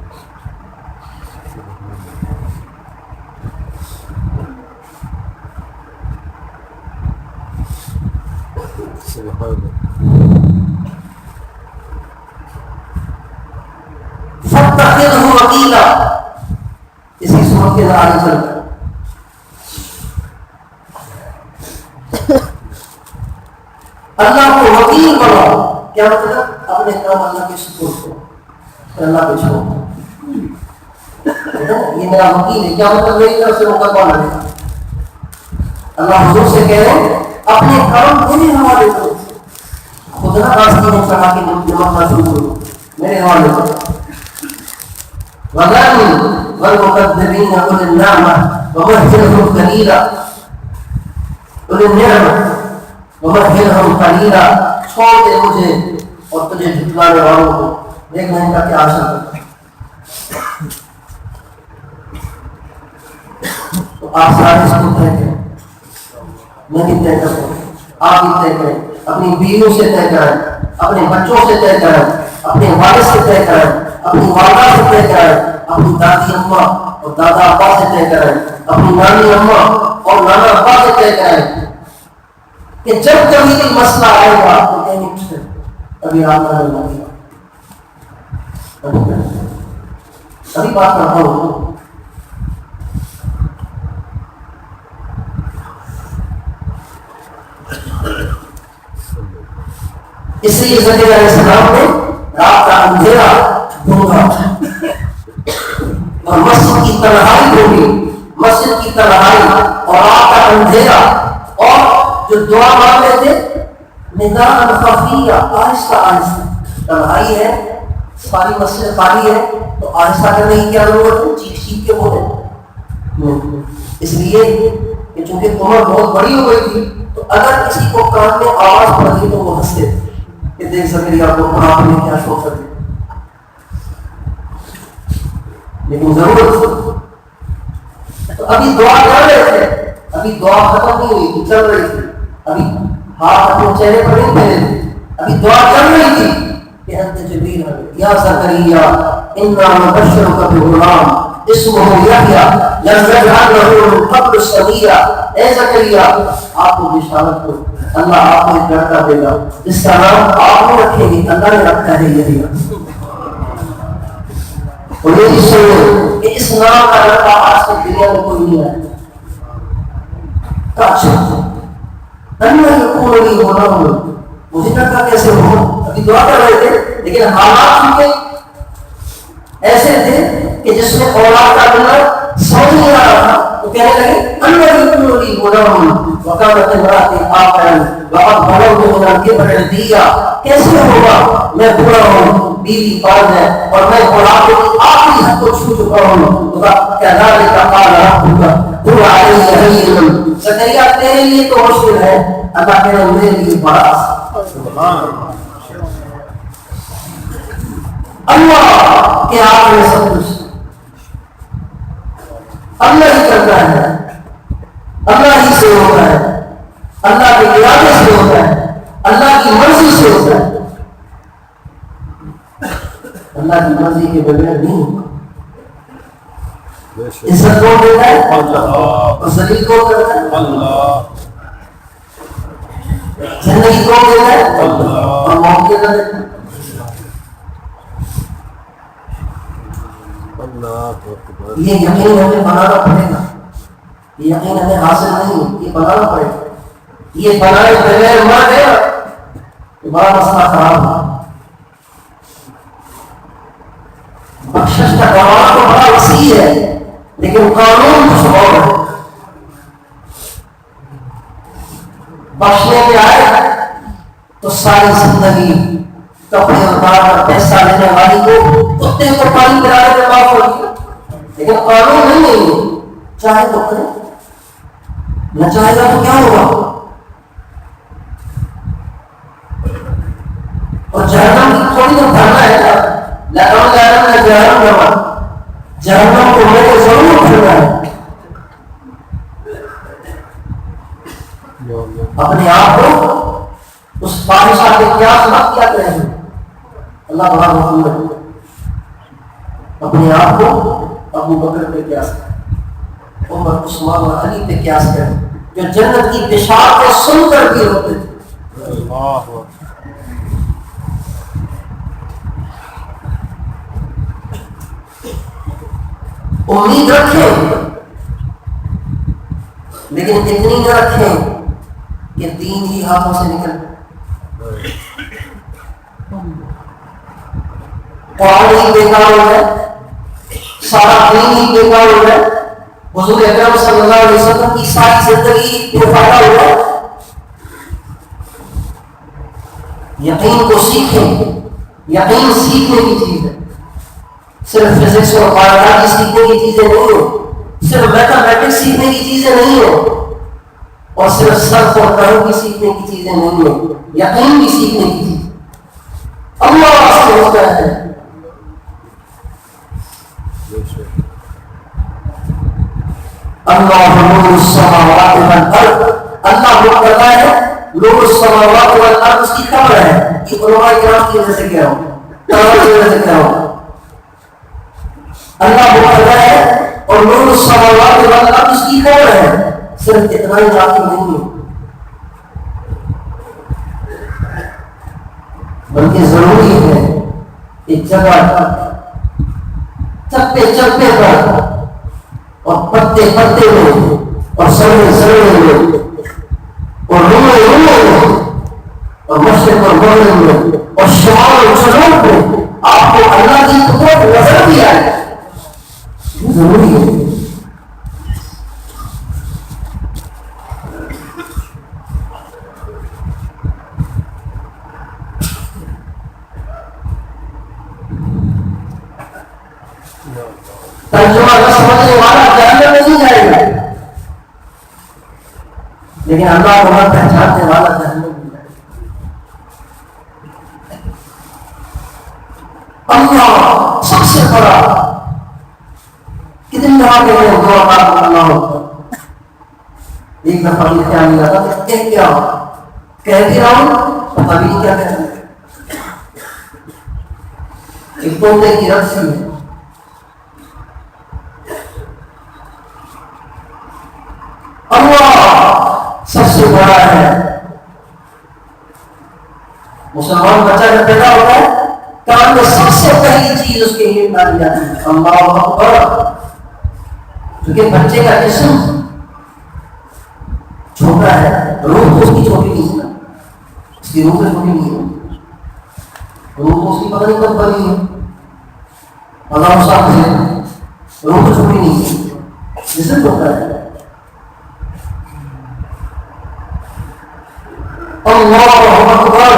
فاتخذہ وکیلا, اسی صورت کے آگے چل کر اللہ کو وکیل بناؤ. کیا مطلب؟ اپنے کام اللہ کے سپرد کرو, اللہ کو چھوڑو. یہ میرا وکیل ہے, کیا مطلب؟ میری طرف سے مقدمہ لگے گا. اللہ حضور سے کہہ رہے ہیں اپنے کام میرے حوالے کرو, خود نہ راستے میں چڑھا کے نمکنا شروع کرو, میرے حوالے کرو. وَذَرْنِي وَالْمُكَذِّبِينَ أُولِي النَّعْمَةِ وَمَهِّلْهُمْ قَلِيلًا, أُولِي النِّعْمَةِ وَمَهِّلْهُمْ قَلِيلًا, چھوڑ دے مجھے اور تجھے جھٹلانے والوں کو, دیکھنا ان کا کیا حشر کرتا ہے. تو آپ سارے اس کو طے کریں, میں بھی طے کرتا ہوں, آپ بھی طے کریں, اپنی بیویوں سے طے کریں, اپنے بچوں سے طے کریں, اپنے والد سے طے کریں, اپنی والدہ سے طے کریں, اپنی دادی اماں اور دادا ابا سے طے کریں, اپنی نانی اماں اور نانا ابا سے طے کریں کہ جب کبھی کوئی مسئلہ آئے گا تو کہیں گے ابھی رات کا نہیں لگے گا, ابھی بات کرتا ہوں. اس لیے زکریا علیہ السلام نے رات کا اندھیرا ڈھونڈا اور مسجد کی تنہائی ڈھونڈی, مسجد کی تنہائی اور رات کا اندھیرا, اور جو دعا مانگتے تھے نداء خفیہ, آہستہ آہستہ. تنہائی ہے, ساری مسجد خالی ہے, تو آہستہ کرنے کی کیا ضرورت ہے؟ چیخ چیخ کے بولے. اس لیے کہ چونکہ عمر بہت بڑی ہو گئی تھی, تو اگر کسی کو کان میں آواز پڑتی تو وہ ہنستے تھے کہ دیکھ زکریا کو آپ نے کیا شوق کر دیا. لیکن ضرورت تو ابھی دعا کر رہے تھے, ابھی دعا ختم نہیں ہوئی تھی, چل رہی تھی, ابھی ہاتھ اپنے چہرے پر نہیں پھیرے تھے, ابھی دعا چل رہی تھی کہ انت جبریل یا زکریا انا نبشرک بغلام اسمہ یحییٰ لم نجعل لہ من قبل سمیہ. اے زکریا آپ کو بشارت دو, اللہ آپ کو ایک لڑکا دے گا جس کا نام آپ نے رکھیں گے, اللہ نے رکھا ہے یحییٰ. اور یہ سنو کہ اس نام کا لڑکا آج تک دنیا میں کوئی نہیں ہے. مجھے لڑکا کیسے ہو, ابھی دعا کر رہے تھے لیکن حالات ان کے ایسے تھے کہ جس میں اولاد کا ملنا سمجھ نہیں آ رہا تھا تو کہنے لگے انوری غلام وکانت امراتی آقرن وقت بلغت من الکبر عتیا، کیسے ہوگا میں بوڑھا ہوں، بیوی پال ہے اور میں بڑھاپے کی آخری حد کو چھو چکا ہوں. کذالک قال ربک هو علی هین، زکریا تیرے لیے تو مشکل ہے، اللہ کہہ رہا میرے لیے بڑا. اللہ کے ہاتھ میں سب کچھ، اللہ ہی کرتا ہے، اللہ ہی سے ہوتا ہے، اللہ کے ارادے سے ہوتا ہے، اللہ کی مرضی سے ہوتا ہے. اللہ کی مرضی کے بغیر نہیں ہوتا. عزت کون دیتا ہے؟ اللہ. اور ذلیل کون کرتا ہے؟ اللہ. زندگی کون دیتا ہے؟ اللہ. اور موت کون دیتا ہے؟ یہ یقین ہمیں بنانا پڑے گا، یہ یقین ہمیں حاصل نہیں، یہ بنانا پڑے گا. یہ بنائے بغیر مر گیا تو بڑا مسئلہ خراب ہے. بخشش کا دروازہ تو بڑا وسیع ہے لیکن قانون کچھ اور ہے. بخشنے پہ آئے تو ساری زندگی کپڑے اتار کر پیسہ لینے والی کو کتے کو پانی پلانے میں معاف ہوگی، لیکن قانون نہیں ہے. چاہے تو کرے، نہ چاہے گا تو کیا ہوگا. اور جہنم کی تھوڑی تو بھرنا ہے، لگاؤ جہنم میں جہنم لگا، جہنم کو میرے ضرور بھرنا ہے. اپنے آپ کو اس بادشاہ کے قیاس مت کیا کریں. اللہ بڑا حکم ہے، اپنے آپ کو ابو بکر پہ قیاس کریں، عمر عثمان اور علی پہ قیاس کریں جو جنت کی بشارتیں سن کر بھی ہوتے تھے. امید رکھیں لیکن اتنی نہ رکھیں کہ دین ہی ہاتھوں سے نکل. قرآن ہی بیکار ہو گئے، سارا دین ہی بیکار ہو گئے، حضور اکرم صلی اللہ علیہ وسلم کی ساری زندگی بے فائدہ ہو گئے. یقین کو سیکھیں، یقین سیکھنے کی چیز ہے، صرف فزکس اور بایولوجی سیکھنے کی چیزیں نہیں ہو، صرف میتھمیٹکس سیکھنے کی چیزیں نہیں ہو، اور صرف صرف اور کرم کی سیکھنے کی چیزیں نہیں ہو، یقین بھی سیکھنے کی چیز. اللہ سے ہوتا ہے. اللہ نور السماوات والارض، اللہ وہ کرتا ہے نور السماوات والارض، اس کی خبر ہے. یہ علماء کرام کی وجہ سے کہہ رہا ہوں، قرآن کی وجہ سے کہہ رہا ہوں. اللہ وہ کرتا ہے اور نور السماوات والارض اس کی خبر ہے. صرف اتنا ہی کافی نہیں ہے بلکہ ضروری ہے کہ جگہ چپے چپے پر اور پتے پتے میں اور سرے سرے میں اور روئے روئے میں اور مشرق اور مغرب میں اور شمال اور جنوب میں آپ کو اللہ کی قدرت نظر بھی آئے. ضروری ہے. ترجمہ کا سمجھنے والا جہنم میں نہیں جائے گا لیکن اللہ کو پہچاننے والا جہنم میں جائے گا. اللہ سب سے بڑا. کتنی دفعہ کہتے ہیں دو بار اللہ ہوتا. ایک دفعہ یہ خیال نہیں آتا کہ کیا کہہ بھی رہا ہوں پتہ بھی نہیں کیا کہہ رہا. ایک طوطے کی رسی ہے، اللہ سب سے بڑا ہے. مسلمان بچہ جب پیدا ہوتا ہے کان میں سب سے پہلی چیز اس کے لیے ڈالی جاتی ہے اللہ اکبر. کیونکہ بچے کا جسم چھوٹا ہے، روح تو اس کی چھوٹی نہیں ہے، اس کی روح تو چھوٹی نہیں ہے، روح تو اس کی پتہ نہیں کب بنی ہے. اللہ صاحب سے روح تو چھوٹی نہیں ہے جسم ہوتا ہے. اللہ اکبر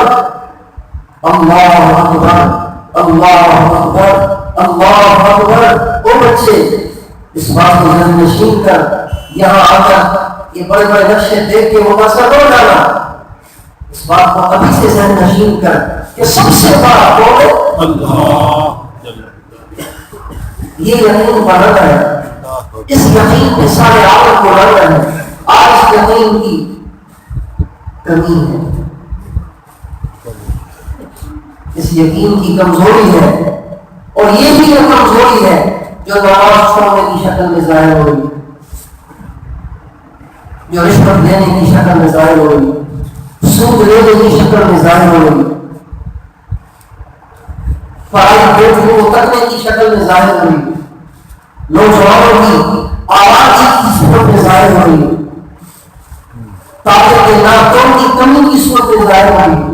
اللہ اکبر اللہ اکبر اللہ اکبر. او بچے اس بات کو ذہن نشین کر, یہاں آ کر یہ بڑے بڑے نقشے دیکھ کے متاثر ہو جانا. اس بات کو ابھی سے ذہن نشین کر کہ سب سے بڑا کون اللہ. یہ یقین بڑھتا ہے, اس یقین پہ سارے عالم کو لڑ رہے ہیں. آج اس یقین کی کمی ہے, اس یقین کی کمزوری ہے, اور یہ بھی ایک کمزوری ہے جو نماز چھوڑنے کی شکل میں ظاہر ہو رہی ہے, جو رشوت دینے کی شکل میں ظاہر ہو رہی ہے, سود لینے کی شکل میں ظاہر ہو رہی ہے, پڑھائی بیٹھوں کو تکنے کی شکل میں ظاہر ہو رہی ہے, نوجوانوں کی آوازی کی صورت میں ظاہر ہو رہی ہے, طاقت کے ناکوں کی کمی کی صورت میں ظاہر ہو رہی ہے,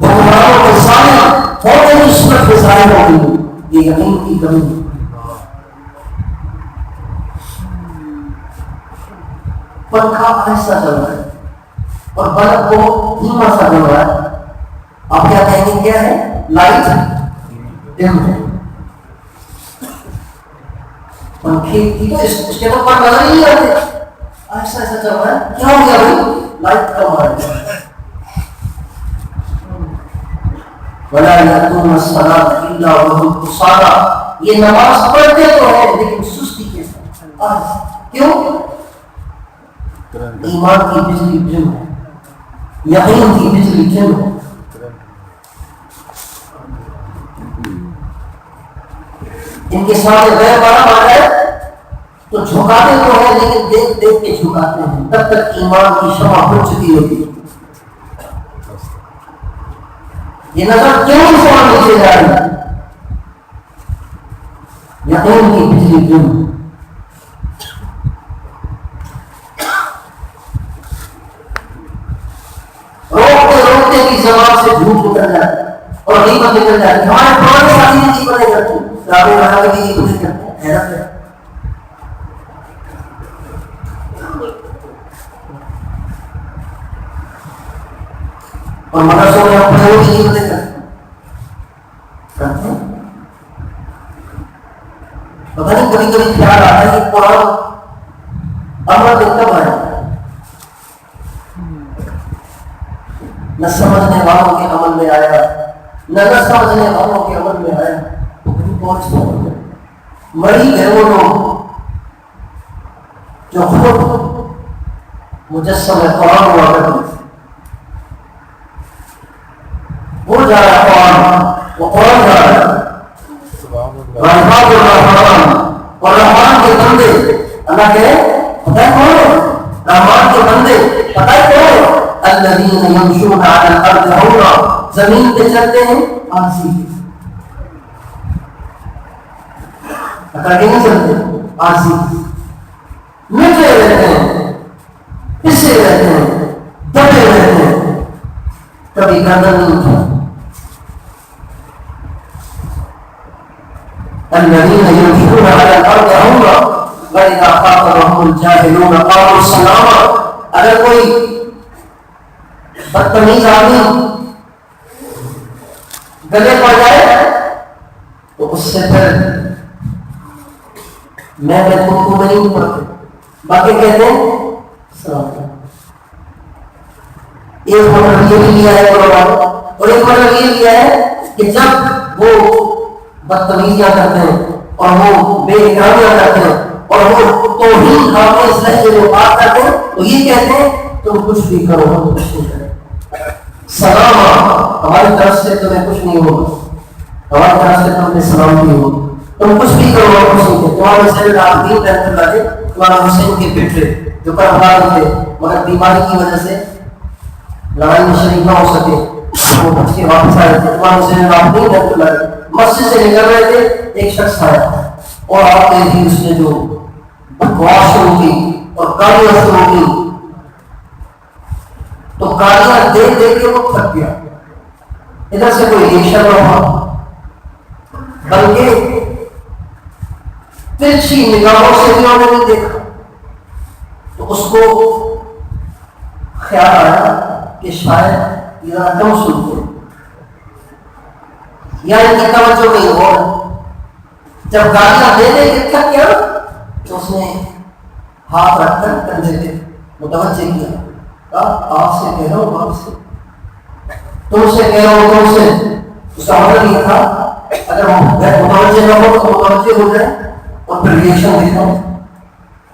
حکمرانوں کے سامنے ہونے کی صورت میں ظاہر ہو رہی ہے. یہ یقین کی کمی ہے. پنکھا ایسا چل رہا ہے اور بلب کو دھیما سا چل رہا ہے, آپ کیا کہیں گے کیا ہے؟ لائٹ ڈم ہے. پنکھے کی تو اس کے تو پر نظر ہی نہیں آتے, ایسا ایسا چل رہا ہے. کیا ہو گیا بھائی؟ لائٹ کم آ رہی ہے. وَلَا يَأْتُونَ الصَّلَاةَ إِلَّا وَهُمْ كُسَالَىٰ. یہ نماز پڑھتے تو ہیں لیکن سستی کے ساتھ. کیوں؟ ایمان کی بجلی ڈم ہے, یقین کی بجلی ڈم ہے. ان کے سامنے غیر بارہ آ جائے تو جھکاتے تو ہیں لیکن دیکھ دیکھ کے جھکاتے ہیں, تب تک ایمان کی شمع ہو چکی ہوتی ہے. یہ نظر کیوں انسان نیچے جا رہی ہے؟ یقین کی بجلی ڈم. روکتے روکتے کی زبان سے جھوٹ نکل جاتا اور غیبت نکل جاتی. ہمارے پرانے ساتھی نے غیبتیں کرتے ہیں, رابع رہا کے غیبتیں کرتے ہیں. حیرت ہے. اور مدرسوں میں ہم پڑھے کی غیبتیں کرتے ہیں. پتہ نہیں کبھی کبھی خیال آتا ہے کہ قرآن امر کب آیا, نہ سمجھنے والوں کے عمل میں آیا, نہ سمجھنے والوں کے عمل میں آیا. تو کہیں پہنچ گئے. مری گئے وہ لوگ جو خود مجسم قرآن ہوا کرتے تھے. وہ جا رہا ہے قرآن, وہ قرآن جا رہا ہے. رحمان الرحمان, اور رحمان کے بندے اللہ کے پتہ ہے کون؟ رحمان کے بندے پتہ ہے کون؟ الذین یمشون علی الارض ہونا, زمین پہ چلتے ہیں آسی. اکڑ کے نہیں چلتے, آسی مٹے رہتے ہیں, پسے رہتے ہیں, دبے رہتے ہیں, کبھی گردن نہیں اٹھا. الذين يمشون على الارض هونا واذا خاطبهم الجاهلون قالوا سلاما. اگر کوئی بدتمیز آدمی گلے پڑ جائے تو اس سے پھر میں خود کو نہیں پڑھتے, باقی کہتے ہیں سلام. ایک مطلب یہ بھی لیا ہے اور ایک مطلب یہ لیا ہے کہ جب وہ بدتمیزیاں کرتے ہیں اور وہ بے احترامیاں کرتے ہیں اور وہ توہین آمیز لہجے میں بات کرتے ہیں تو یہ کہتے ہیں تم کچھ بھی کرو ہم کچھ نہیں کریں. سلام ہماری طرف سے تمہیں کچھ نہیں ہوگا, ہماری طرف سے تمہیں سلام نہیں ہوگا, تم کچھ بھی کرو ہم کچھ نہیں کریں. تمہارے حسین العابدین رحمۃ اللہ علیہ, تمہارا حسین کے بیٹے جو کربلا میں تھے مگر بیماری کی وجہ سے لڑائی میں شریک نہ ہو سکے, وہ بچ کے واپس آئے تھے. تمہارے حسین العابدین رحمۃ اللہ علیہ مسجد سے نکل رہے تھے, ایک شخص آیا اور آپ نے بھی اس نے جو بکواس شروع کی اور گالیاں شروع کی تو گالیاں دے دے کے وہ تھک گیا. ادھر سے کوئی ریشن نہ ہوا بلکہ ترچھی نگاہوں سے بھی انہوں نے دیکھا تو اس کو خیال آیا کہ شاید یہ ذرا کم سنتے یا ان کی توجہ نہیں ہو. جب گالیاں دے دے کے تھک گیا تو اس نے ہاتھ رکھ کر کندھے پہ متوجہ کیا. آپ سے کہہ رہا ہوں، آپ سے تم سے کہہ رہا ہوں، تم سے. اس کا مطلب یہ تھا اگر متوجہ نہ ہو تو متوجہ ہو جائے اور پھر ریئیکشن دیکھا.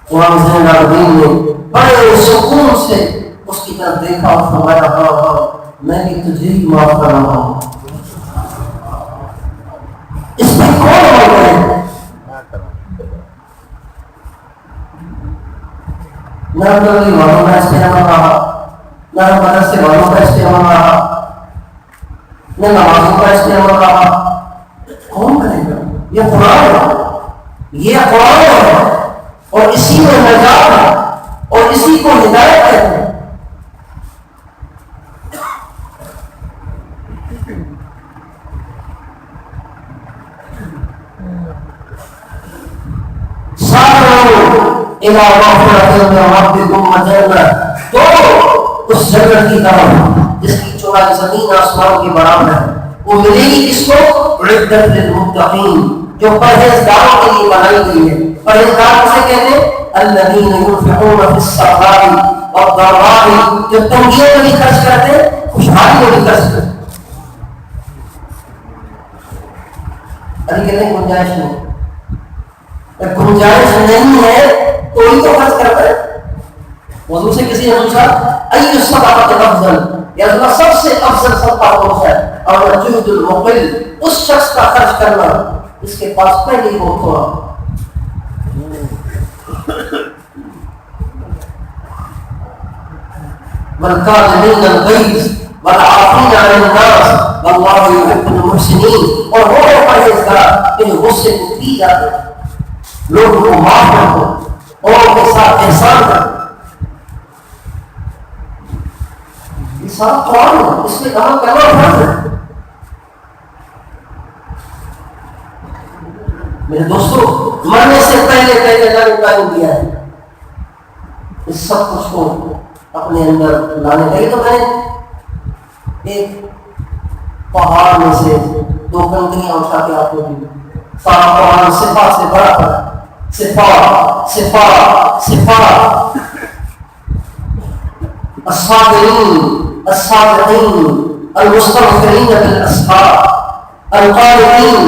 قرآن زین العابدین نے بڑے سکون سے اس کی طرف دیکھا اور فرمایا ہاں ہاں میں بھی تجھے ہی معاف کر رہا ہوں. اس میں کون ہو گئے؟ نہ مدرسے والوں کا اس پہ عمل رہا، نہ مدرسے والوں کا اس پہ عمل رہا، نہ نمازوں کا اس پہ عمل رہا. کون کرے گا؟ یہ قرآن ہے، یہ قرآن ہے اور اسی میں نجات ہے اور اسی کو ہدایت کہتے ہیں. تو اس جنت کی طرف جس کی چوڑائی زمین آسمان کے برابر ہے وہ ملے گی کس کو؟ عدت للمتقین، جو پرہیزگاروں کے لیے بنائی گئی ہے. پرہیزگار کسے کہتے ہیں؟ الذین ينفقون فی السراء والضراء، جو تنگیوں میں بھی خرچ کرتے ہیں، خوشحالی میں بھی خرچ کرتے ہیں. ابھی کہتے ہیں گنجائش نہیں. گنجائش نہیں ہے تو ہی تو خرچ کرتا ہے. موضوع سے کسی نے پوچھا ای الصدقۃ افضل، یا اللہ سب سے افضل صدقہ کون سا ہے؟ اور جہد المقل، اس شخص کا خرچ کرنا اس کے پاس پہلے ہی بہت تھوڑا. والکاظمین الغیظ والعافین عن الناس واللہ یحب المحسنین، اور وہ پرہیزگار کہ جو غصے کو پی جاتے ہیں، لوگوں کو معاف کر دو اور کے ساتھ احسان کر دو. یہ سارا قرآن ہے، اس میں عمل کرنا فرض ہے. میرے دوستو، مرنے سے پہلے اللہ نے ٹائم دیا ہے اس سب کچھ کو اپنے اندر لانے کا. تو میں ایک پہاڑ میں سے 2 کنکریاں اٹھا کے آپ کو دی. سارا قرآن صفات سے بڑا پڑا، صفات صفات صفات. الصابرین الصابرین المستغفرین بالاسحار القانتین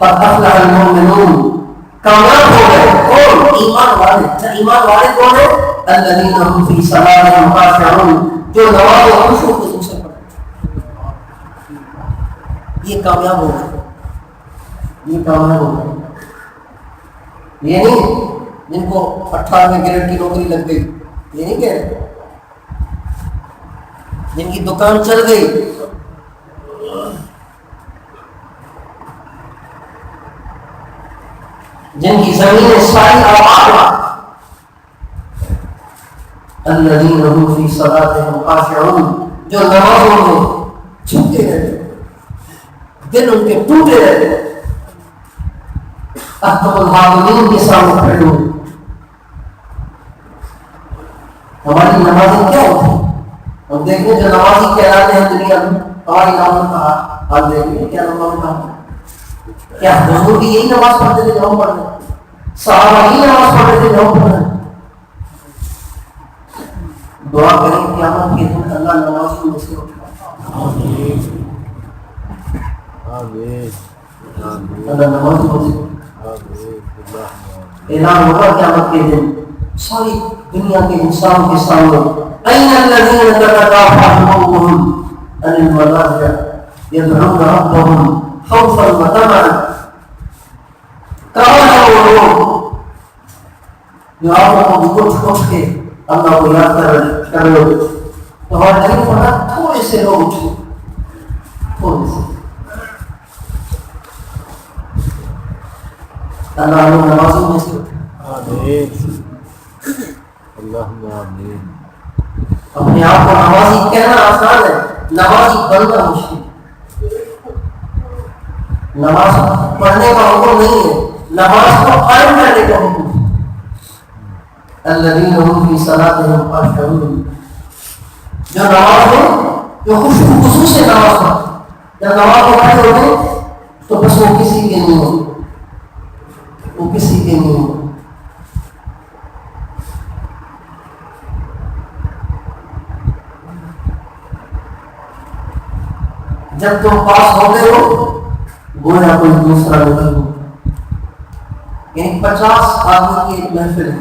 قد افلح المؤمنون. کامیاب ہو گئے کون؟ ایمان والے. ایمان والے کون ہیں؟ الذین هم فی صلاتهم خاشعون، جو نماز خشوع کے دوسرے پڑھتے. یہ کامیاب ہو گئے، یہ کامیاب ہو گئے. یہ نہیں جن کو 18ویں گریڈ کی نوکری لگ گئی، یہ نہیں کہہ رہے. جن کی دکان چل گئی، جن کی زمینیں ساری آباد، الذین هم فی صلاتهم خاشعون، جو نمازوں میں جھکتے رہتے، دل ان کے ٹوٹے رہتے. احکم الحاکمین کے سامنے کھڑے ہو. ہماری نمازیں کیا ہوتی ہیں؟ ہم دیکھیں جو نمازی کہلاتے ہیں دنیا میں، ہماری نماز کا حال دیکھیں کیا نماز کا. کیا حضور بھی یہی نماز پڑھتے تھے جو ہم پڑھ رہے ہیں؟ صحابہ یہی نماز پڑھتے تھے جو ہم پڑھ رہے ہیں؟ دعا کریں قیامت کے دن اللہ نمازی میں سے اٹھائے. اللہ نمازی میں سے اعلان ہوگا قیامت کے دن ساری دنیا کے انسان کے سامنے، این الذین تتکافأ جنوبهم عن المضاجع یدعون ربهم خوفا وطمعا. کہاں ہیں وہ لوگ جو آپ کو اٹھ کے اللہ کو یاد کر لو؟ تو ہمارے نبی فرمایا تھوڑے سے لوگ اٹھے، تھوڑے سے. اللہ نے نمازوں میں سے آمین اللہم آمین. اپنے آپ کو نمازی کہنا آسان ہے، نمازی بننا مشکل. نماز پڑھنے کا حکم نہیں ہے، نماز کو قائم کرنے کا حکم ہے۔ الذین هم فی صلاتهم خاشعون، جو نماز میں جو خصوص سے نماز پڑھتے، جب نماز کو کھڑے ہوتے تو بس وہ کسی کے نہیں ہوتے، وہ کسی کے نہیں ہوتے۔ جب تم پاس ہوتے ہو گویا کوئی دوسرا نہیں ہو۔ یعنی 50 آدمی کی ایک محفل ہے،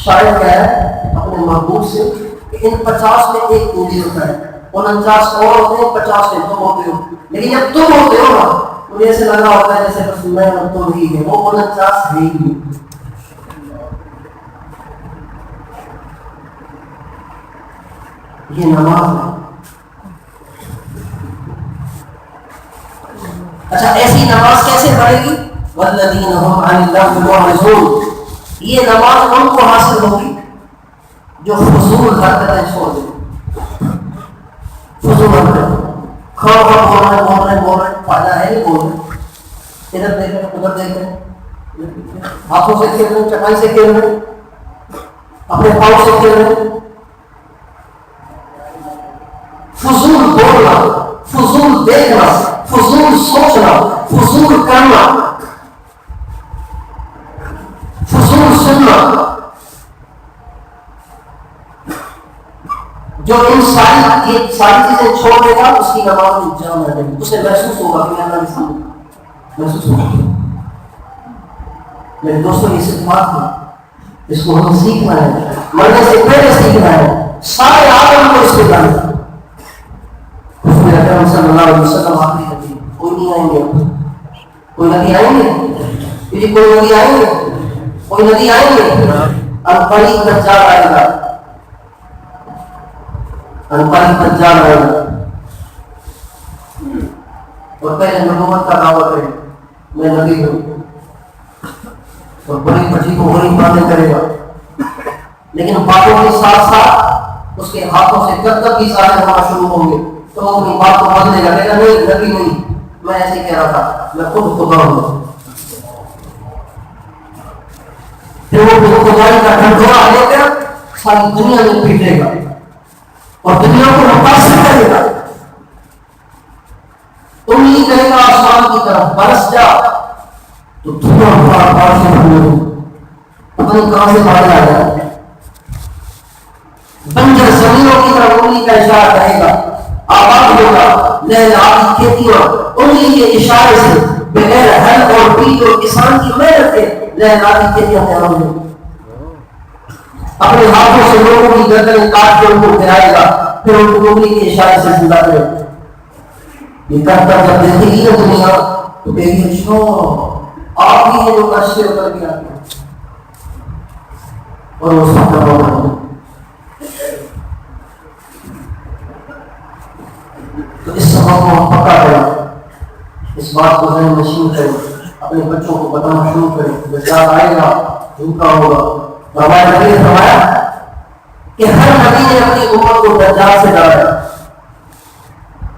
شاعر کہہ ہے اپنے محبوب سے کہ ان 50 میں ایک انگلی ہوتا ہے، 49 اور ہوتے ہیں، 50 میں تم ہوتے ہو، لیکن جب تم ہوتے ہو نا مجھے ایسے لگ رہا ہوتا ہے جیسے بس میں اور تم ہی ہے، وہ 49 ہے ہی نہیں۔ یہ نماز ہے۔ اچھا ایسی نماز کیسے پڑھے گی؟ والذین هم عن اللغو معرضون، یہ نماز ان کو حاصل ہوگی جو فضول حرکتیں چھوڑ دیں۔ فضول حرکتیں کھاؤ بول رہے فائدہ ہے نہیں بول رہے، ادھر دیکھ رہے ادھر دیکھ رہے، ہاتھوں سے کھیل رہے، چٹائی سے کھیل رہے، اپنے پاؤں سے کھیل رہے، فضول بولنا، فضول دیکھنا، فضول سوچنا، فضول کرنا، فضول سننا، جو ان ساری چیزیں چھوڑ دے گا اس کی نماز میں جان رہے گی، اسے محسوس ہوگا کہ اللہ کے سامنے محسوس ہوگا۔ میرے دوستوں یہ صفات ہے، اس کو ہمیں سیکھنا ہے، مرنے سے پہلے سیکھنا ہے، سارے عالم کو اس کے جاننا ہے۔ حضور اکرم صلی اللہ علیہ وسلم آخری نبی، کوئی نہیں آئیں گے، کوئی نبی آئیں گے، کوئی نبی آئیں گے، کوئی نبی آئیں گے، انقریب دجال آئے گا، انقریب دجال آئے گا، اور پہلے نبوت کا دعویٰ کرے میں نبی ہوں، اور بڑی بچی کو بڑی باتیں کرے گا، لیکن باتوں کے ساتھ ساتھ اس کے ہاتھوں سے جب تک بھی ظاہر ہونا شروع ہوں گے تو وہ اپنی بات کو بدلے گا، کہے گا نہیں نبی نہیں، میں ایسے ہی کہہ رہا تھا، میں خود خدا ہوں۔ پھر وہ خدائی کا ڈھنڈورا لے کر ساری دنیا میں پیٹے گا اور دنیا کو متاثر کرے گا، تم ہی کہے گا آسمان کی طرف برس جا تو دھواں بارش ہوگی، پتہ نہیں کہاں سے باہر آ جائے، بنجر زمینوں کی طرف انگلی کا اشارہ کرے گا، آباد ہوگا، لہلہاتی کھیتیاں انگلی کے اشارے سے بغیر ہل اور بیج اور کسان کی محنت کے لہلہاتی کھیتیاں تیار ہوں گی، اپنے ہاتھوں سے لوگوں کی گردنیں کاٹ کے ان کو گرائے گا، پھر ان کو انگلی کے اشارے سے زندہ کرے گا۔ یہ کرتا جب دیکھے گی نا دنیا تو کہے گی اچھا آپ ہی ہیں جو کشتے اتر کے آتے ہیں، اور وہ سب کا ہوگا۔ تو اس سبق کو ہم پکا کریں، اس بات کو ذہن نشین کریں، اپنے بچوں کو بتانا شروع کریں، بچہ آئے گا جھوٹا ہوگا۔ ہمارے نبی نے فرمایا کہ ہر نبی نے اپنی امت کو دجال سے ڈرایا،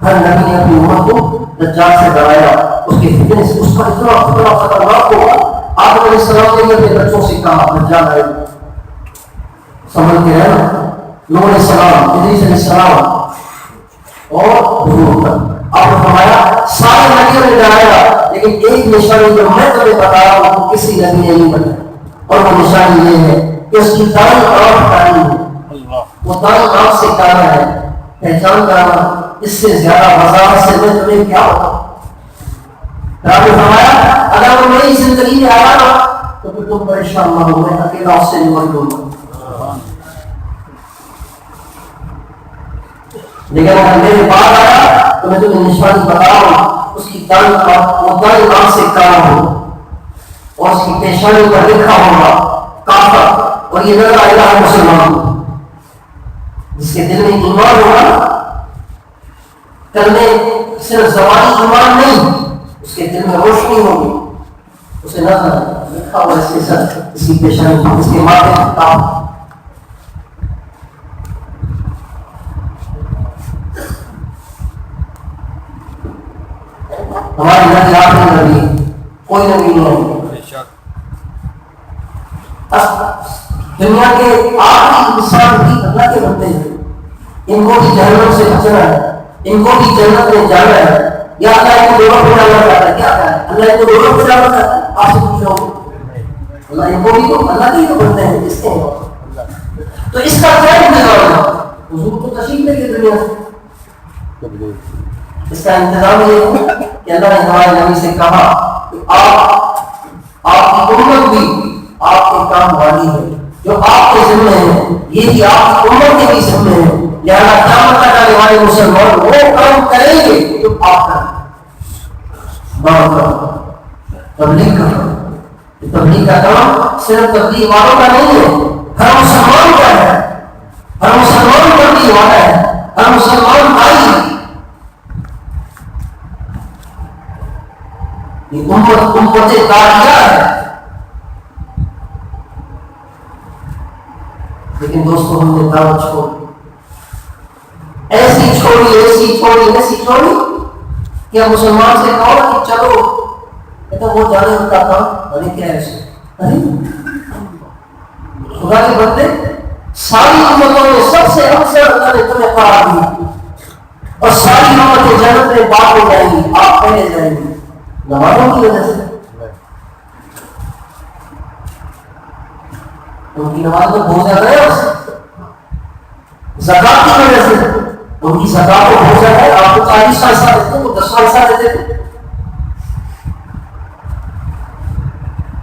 ہر نبی نے اپنی امت کو دجال سے ڈرایا، اس کے فتنے سے، اس کا اتنا خطرناک ہوگا۔ آدم علیہ السلام نے اپنے بچوں سے کہا دجال آئے گا، سمجھ کے رہنا، نوح علیہ السلام، ادریس علیہ السلام اور حضور کا آپ نے فرمایا سارے نبیوں نے ڈرایا، لیکن ایک نشانی جو میں تمہیں بتا رہا ہوں وہ کسی نبی نے نہیں بتایا، اور وہ نشانی یہ ہے کہ اس کی دائیں آنکھ کالی ہے، وہ دائیں آنکھ سے کالا ہے، پہچان کرانا اس سے زیادہ وضاحت سے میں تمہیں کیا بتاؤں۔ آپ نے فرمایا اگر وہ میری زندگی میں آیا نا تو پھر تم پریشان نہ ہو، میں اکیلا اس سے نمٹ دوں گا، لیکن اگر میرے بعد آیا تو میں تمہیں نشانی بتا رہا ہوں، اس کی دائیں آنکھ سے کالا ہو اور اس کی پیشانی پر لکھا ہوگا کافر، اور یہ نظر آئے گا مسلمان، جس کے دل میں ایمان ہوگا، کلمے صرف زبانی ایمان نہیں، اس کے دل میں روشنی ہوگی، اسے نظر لکھا ہوا اس کے ساتھ، اس کی پیشانی پر، اس کے ماتھے پر کافر۔ ہماری نبی آخری نبی ہے، کوئی نبی نہیں ہے۔ دنیا کے آخری انسان بھی اللہ کے بندے ہیں، ان کو بھی جہنم سے بچنا ہے، ان کو بھی جنت میں جانا ہے، یا اللہ ان کو دونوں کو ڈالنا چاہتا ہے؟ کیا ہے اللہ ان کو دونوں کو ڈالنا چاہتا ہے؟ آپ سے پوچھو، اللہ ان کو بھی تو اللہ کے ہی تو بندے ہیں، اس کے تو اس کا کیا انتظام ہے؟ حضور کو تشریف لے کے دنیا سے اس کا انتظام یہ ہے کہ اللہ نے ہمارے نبی سے کہا کہ آپ کی امت بھی آپ کے کام والی ہے، جو آپ کے ذمہ ہے یہ بھی آپ کی امت کے بھی ذمہ ہے، لہٰذا قیامت تک آنے والے مسلمان وہ کام کریں گے جو آپ کریں۔ تبلیغ کا کام صرف تبلیغ والوں کا نہیں ہے، ہر مسلمان کا ہے، ہر مسلمان تبلیغ والا ہے، ہر مسلمان بھائی ہے۔ یہ امت داعیہ ہے، لیکن دوستوں ہم نے دعوت چھوڑی، ایسی چھوڑی کہ ہم مسلمان سے کہو کہ چلو کہتا وہ جانے ان کا کام، ارے کیا ایسے، ارے خدا کے بندے ساری امتوں میں سب سے افضل اللہ نے تمہیں قرار دیا اور ساری امتیں جنت میں بات ہو جائیں گی، آپ پہلے جائیں گے نمازوں کی وجہ سے، ان کی نماز میں بہت زیادہ ہے، زکات کی وجہ سے ان کی زکات کو بہت زیادہ ہے، آپ کو 40 کا حصہ دیتے وہ 10 کا حصہ دیتے تھے،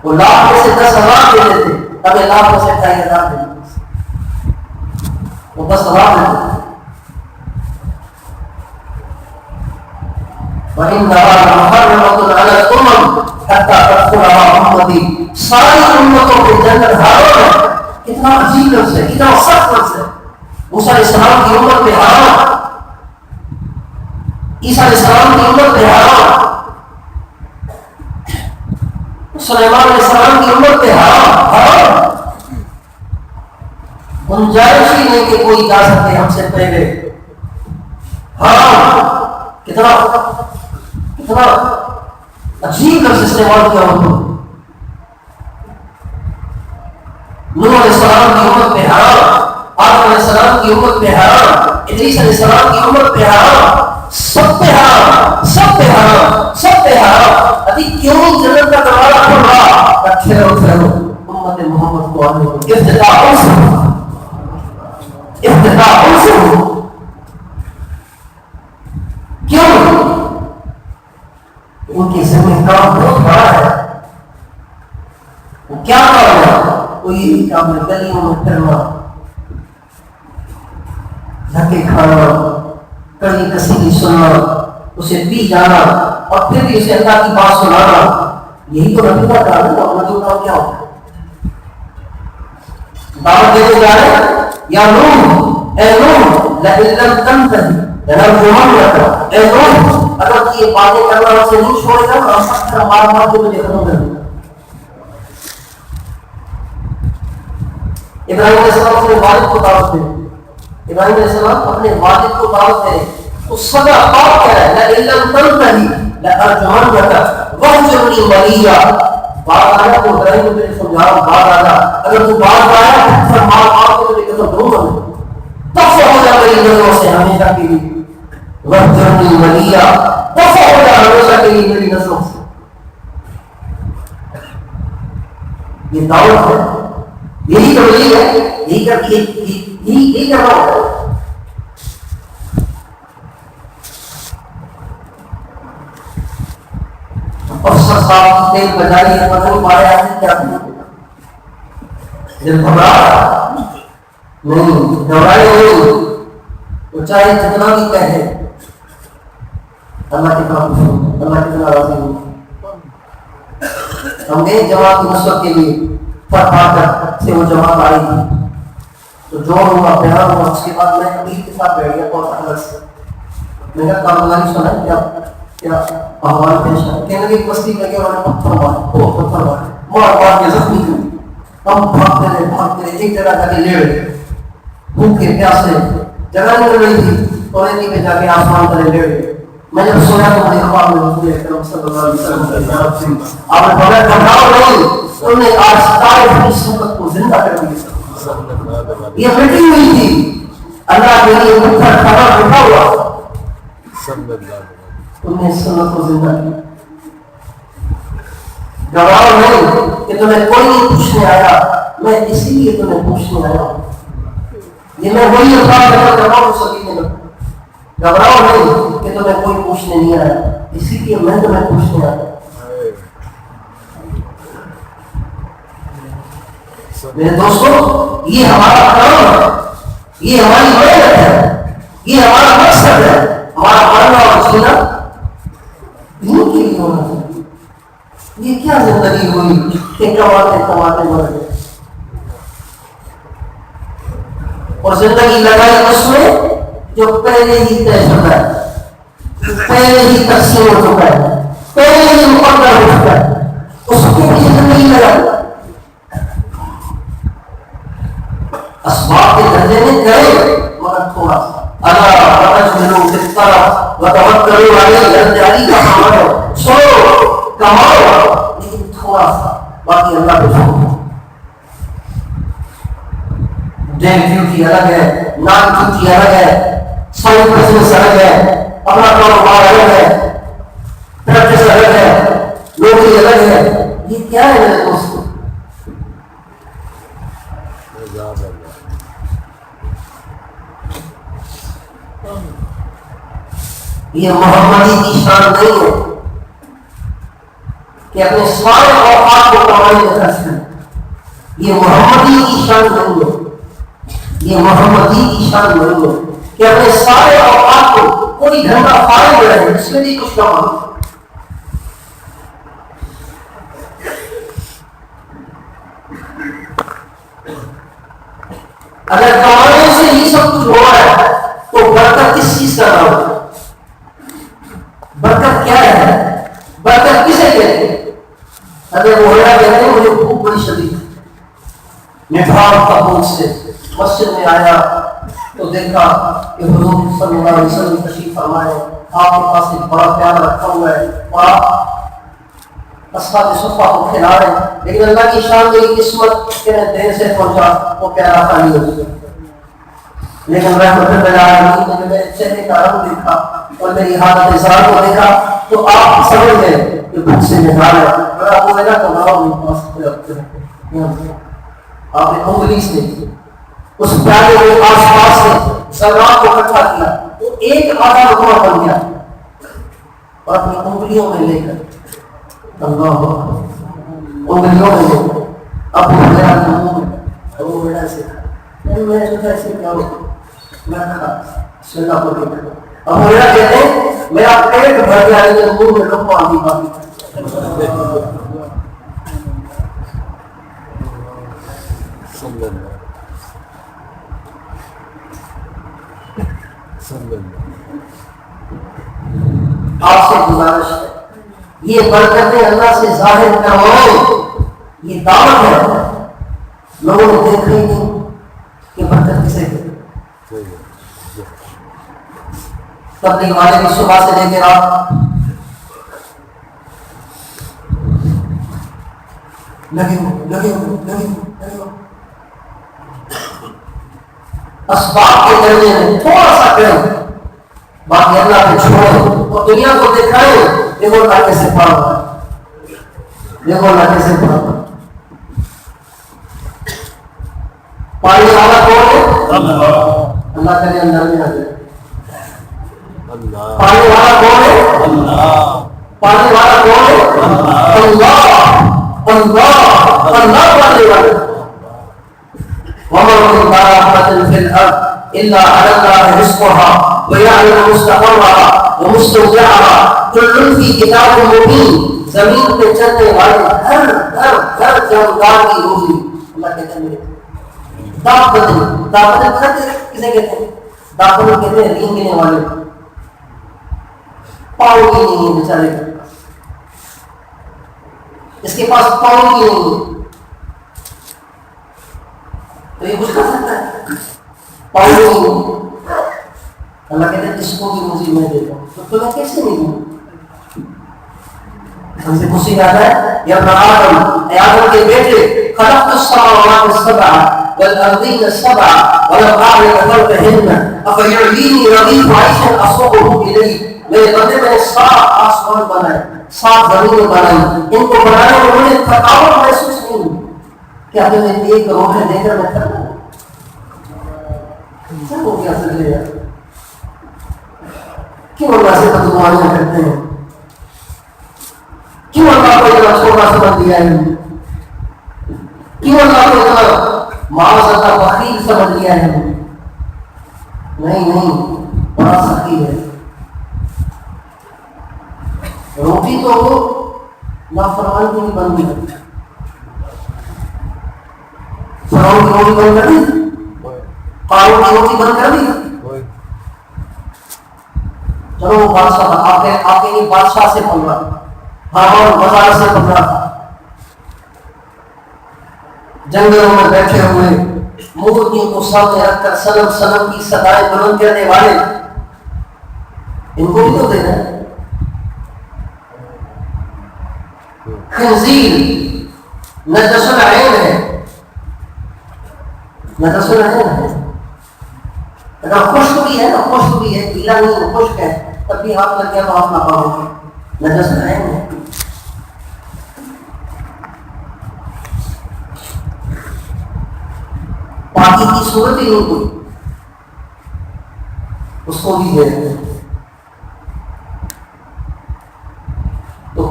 وہ لاکھ میں سے 10,000 دیتے تھے، اب یہ لاکھ میں سے 2,500 دیتے تھے، وہ 10,000 دیتے تھے۔ وَإِنَّهَا لَمُحَرَّمَةٌ عَلَى الْأُمَمِ حَتَّى تَدْخُلَهَا أُمَّتِي، ساری امتوں کے جنت حرام ہے۔ کتنا عجیب لفظ ہے، کتنا سخت لفظ ہے۔ موسیٰ علیہ السلام کی امت پہ حرام، عیسیٰ علیہ السلام کی امت پہ حرام، سلیمان علیہ السلام کی امت پہ حرام، گنجائش ہی نہیں کہ کوئی جا سکتے ہم سے پہلے، حرام۔ کتنا عجیب لفظ استعمال کیا ہو۔ نوح علیہ السلام کی امت پہ حرام، آدم علیہ السلام کی امت پہ حرام، ادریس علیہ السلام کی امت پہ حرام، سب پہ حرام، سب پہ حرام، سب پہ حرام۔ ابھی کیوں جنت کا دروازہ کھل رہا؟ ٹھہرو امت محمد کو آنے دو، افتتاح سے کیوں؟ ان کی زمین کام بہت بڑا ہے، وہ کیا کام ہے؟ وہ یہی کام ہے، گلیوں میں پھرنا، دھکے کھانا، کڑی کسیلی سننا، اسے پی جانا اور پھر بھی اسے اللہ کی بات سنانا، یہی تو نبی کا کام ہے۔ اور نبی کا کیا ہوتا ہے؟ دعوت دیتے جا رہے ہیں، یا نوح، اے نوح لئن لم تنتهِ لنرجمنك، اے نوح اگر تو یہ باتیں کرنا سے نہیں چھوڑے گا ہم سب طرح مار کے مجھے ختم کر دیں گے۔ ابراہیم علیہ السلام اپنے والد کو دعوت دے، ابراہیم علیہ السلام اپنے والد کو دعوت دے، اس سزا آپ کہہ رہا ہے لئن لم تنتهِ لأرجمنك واهجرني مليا۔ بات آیا تو ابراہیم کو تیرے سمجھا بات آیا، اگر تو بات آیا پھر مار کے مجھے ختم کروں گا، دفع ہو جا میری نظروں سے ہمیشہ کے لیے، واهجرني مليا، دفع ہو جا ہمیشہ کے لیے میری نظروں سے۔ یہ دعوت ہے، یہی تبلیغ ہے، یہی کر رہا ہوتا ہے۔ افسر صاحب تیل بجائی ہے، پتہ نہیں پارے آتے کیا دل گھبرا نہیں، گھبرائے نہیں، وہ چاہے جتنا بھی کہے اللہ کتنا خوش ہو، اللہ کتنا راضی ہو۔ ہم گئے جماعت کی نصرت کے لیے، پڑھ کر سے وہ جماعت آئی تھی تو جو ہوا بیان ہوا، اس کے بعد میں امیر کے ساتھ بیٹھ گیا اور الگ سے میں نے کہا کام سنا ہے کیا احوال پیش ہے؟ کہنے لگے بستی کر کے انہوں نے پتھر مارے مار کے زخمی کر، ہم بھاگتے رہے ایک جگہ جا کے لیڑ گئے، بھوکے پیاسے، جگہ نہیں مل رہی تھی، توڑے میں جا کے آسمان تلے لیڑ گئے، میں نے سنا تو میرے خواب میں حضور اکرم صلی اللہ علیہ وسلم کی طرف سے آپ نے فرمایا گھبراؤ نہیں، تم نے آج طائف کی سنت کو زندہ کر دیا، یہ مٹی ہوئی تھی، اللہ کے لیے پتھر کھڑا رکھا ہوا، تم نے سنت کو زندہ کیا۔ گھبراؤ نہیں کہ تمہیں کوئی نہیں پوچھنے آیا، میں اسی لیے تمہیں پوچھنے آیا ہوں، یہ میں وہی الفاظ لگا کر رہا ہوں سبھی نے، گھبراؤ نہیں کہ تمہیں کوئی پوچھنے نہیں آیا، اسی لیے میں تمہیں پوچھنے آیا۔ میرے دوستو، یہ ہمارا کام ہے، یہ ہماری محنت ہے، یہ ہمارا مقصد ہے، ہمارا مرنا اور جینا دین کے لیے ہونا چاہیے۔ یہ کیا زندگی ہوئی کہ کماتے کماتے مر گئے، اور زندگی لگائی اس میں جو پہلے ہی طے شدہ ہے، پہلے ہی تقسیم ہو چکا ہے، پہلے ہی مقرر ہو چکا ہے، اس کے لیے زندگی لگائی۔ اسباب کے درجے میں گئے مگر تھوڑا سا، اللہ رجلو بالطرف وتوکلوا علیہ، جاری کا سامان ہے، سو کماؤ لیکن تھوڑا سا، باقی اللہ پہ چھوڑو۔ ڈے ڈیوٹی الگ ہے، نائٹ ڈیوٹی الگ ہے، سائڈ بزنس الگ ہے، اپنا کاروبار الگ ہے، پریکٹس الگ ہے، نوکری الگ ہے، یہ کیا ہے میرے دوستو؟ یہ محمدی کی شان نہیں ہے کہ اپنے سارے اوقات کو کمانے میں خرچ کریں، یہ محمدی کی شان نہیں ہے، یہ محمدی کی شان نہیں ہے کہ اپنے سارے اوقات کو کوئی گھنٹہ فارغ رہے اس میں بھی کچھ کمانا۔ اگر کمانے سے یہ سب کچھ ہو رہا ہے تو برکت کس چیز کا نام ہے؟ برکت کیا ہے؟ برکت کسے کہتے ہیں؟ حضرت ابو ہریرہ کہتے ہیں مجھے بھوک بڑی شدید ہے، میں بھاگ تھا بھوک سے، مسجد میں آیا تو دیکھا کہ حضور صلی اللہ علیہ وسلم تشریف فرمائے، آپ کے پاس ایک بڑا پیالہ رکھا ہوا ہے اور آپ اصحاب صفہ کو کھلا رہے ہیں، لیکن اللہ کی شان میری قسمت کہ میں دیر سے پہنچا وہ پیالہ خالی ہو گیا، لیکن رحمت اللہ نے میرے چہرے کا رنگ دیکھا اور میری حالت ظاہر کو دیکھا تو آپ سمجھ گئے کہ بھوک سے نکال ہے، اور آپ بولے گا تو آپ نے انگلی سے اس پیالے کے آس پاس سے ذرات کو اکٹھا کیا تو ایک آدھا لقمہ بن گیا اور اپنی انگلیوں میں لے کر اللہ انگلیوں میں لے کر ابو ہریرہ کے منہ میں ابو ہریرہ سے میں سوچا ایسے کیا ہو، میں کھا بسم اللہ کو دیکھا، ابو ہریرہ کہتے ہیں میرا پیٹ بھر گیا لیکن منہ میں لقمہ آدھی باقی آپ سے گزارش ہے یہ برکتیں اللہ سے ظاہر کروائیں، یہ دعوت ہے، لوگوں نے دیکھا ہی نہیں کہ برکت کسے کہتے، تبلیغ والے کی صبح سے لے کے رات لگے اسباب کے درجے میں تھوڑا سا کریں، باقی اللہ پہ چھوڑیں اور دنیا کو دکھائیں، دیکھو اللہ کیسے پڑھ رہا ہے، دیکھو اللہ کیسے پڑھ رہا ہے۔ پانی والا کون ہے؟ اللہ کرے اندر میں آ جائے۔ پانی والا کون ہے؟ پانی والا کون ہے؟ اللہ اللہ اللہ پانے والا۔ وَمَا مِن دَابَّةٍ فِي الْأَرْضِ إِلَّا عَلَى اللَّهِ رِزْقُهَا وَيَعْلَمُ مُسْتَقَرَّهَا وَمُسْتَوْدَعَهَا كُلٌّ فِي كِتَابٍ مُبِينٍ۔ زمین پہ چلنے والے ہر جاندار کی روزی اللہ کہتے ہیں دابت کسے کہتے ہیں؟ دابت کہتے ہیں رینگنے والے، پاؤں کی نہیں ہے بیچارے کے پاس، اس کے پاس پاؤں کی نہیں ہے تو یہ کچھ کر سکتا ہے؟ پاؤں نہیں، اللہ کہتے ہیں اس کو بھی روزی میں دیتا ہوں، تو تمہیں کیسے نہیں دوں؟ ہم سے خوشی آتا ہے یا ابن آدم، اے آدم کے بیٹے، خلقت السماوات السبع والارضین السبع ولم اعرف خلقهن افیعلینی رغیف عیشا اصوبه الیہ، میرے بندے میں نے 7 آسمان بنائے، 7 زمینیں بنائی، ان کو بنانے میں مجھے تھکاوٹ محسوس نہیں ہوئی، کیا تمہیں ایک روح دے کر میں کروں؟ کیا ہو گیا سر یار؟ کیوں اللہ سے بدگمانیاں کرتے ہیں؟ کیوں اللہ کو اتنا چھوٹا سمجھ دیا ہے؟ کیوں اللہ کو اتنا معاذ اللہ بخیل سمجھ لیا ہے؟ نہیں بڑا سخی ہے۔ روٹی تو نافرمان کی نہیں بن گئی، فرعون کی روٹی بند کر دی، قارون کی روٹی بند کر دی۔ چلو وہ بادشاہ آپ کے بادشاہ سے پنگا، ہاں بازار سے پکڑا، جنگلوں میں بیٹھے ہوئے مورتیوں کو سامنے رکھ کر صنم کی صدائیں بلند کرنے والے، ان کو بھی تو دینا ہے۔ خنزیر نجس العین ہے، نجس العین ہے، اگر خشک بھی ہے نا، خشک بھی ہے، گیلا نہیں خشک ہے، تب بھی ہاتھ لگ گیا تو آپ نہ پاؤ گے، نجس العین ہے۔ پاکی کی صورت ہی نہیں کوئی، اس کو بھی دے رہے ہیں۔ تو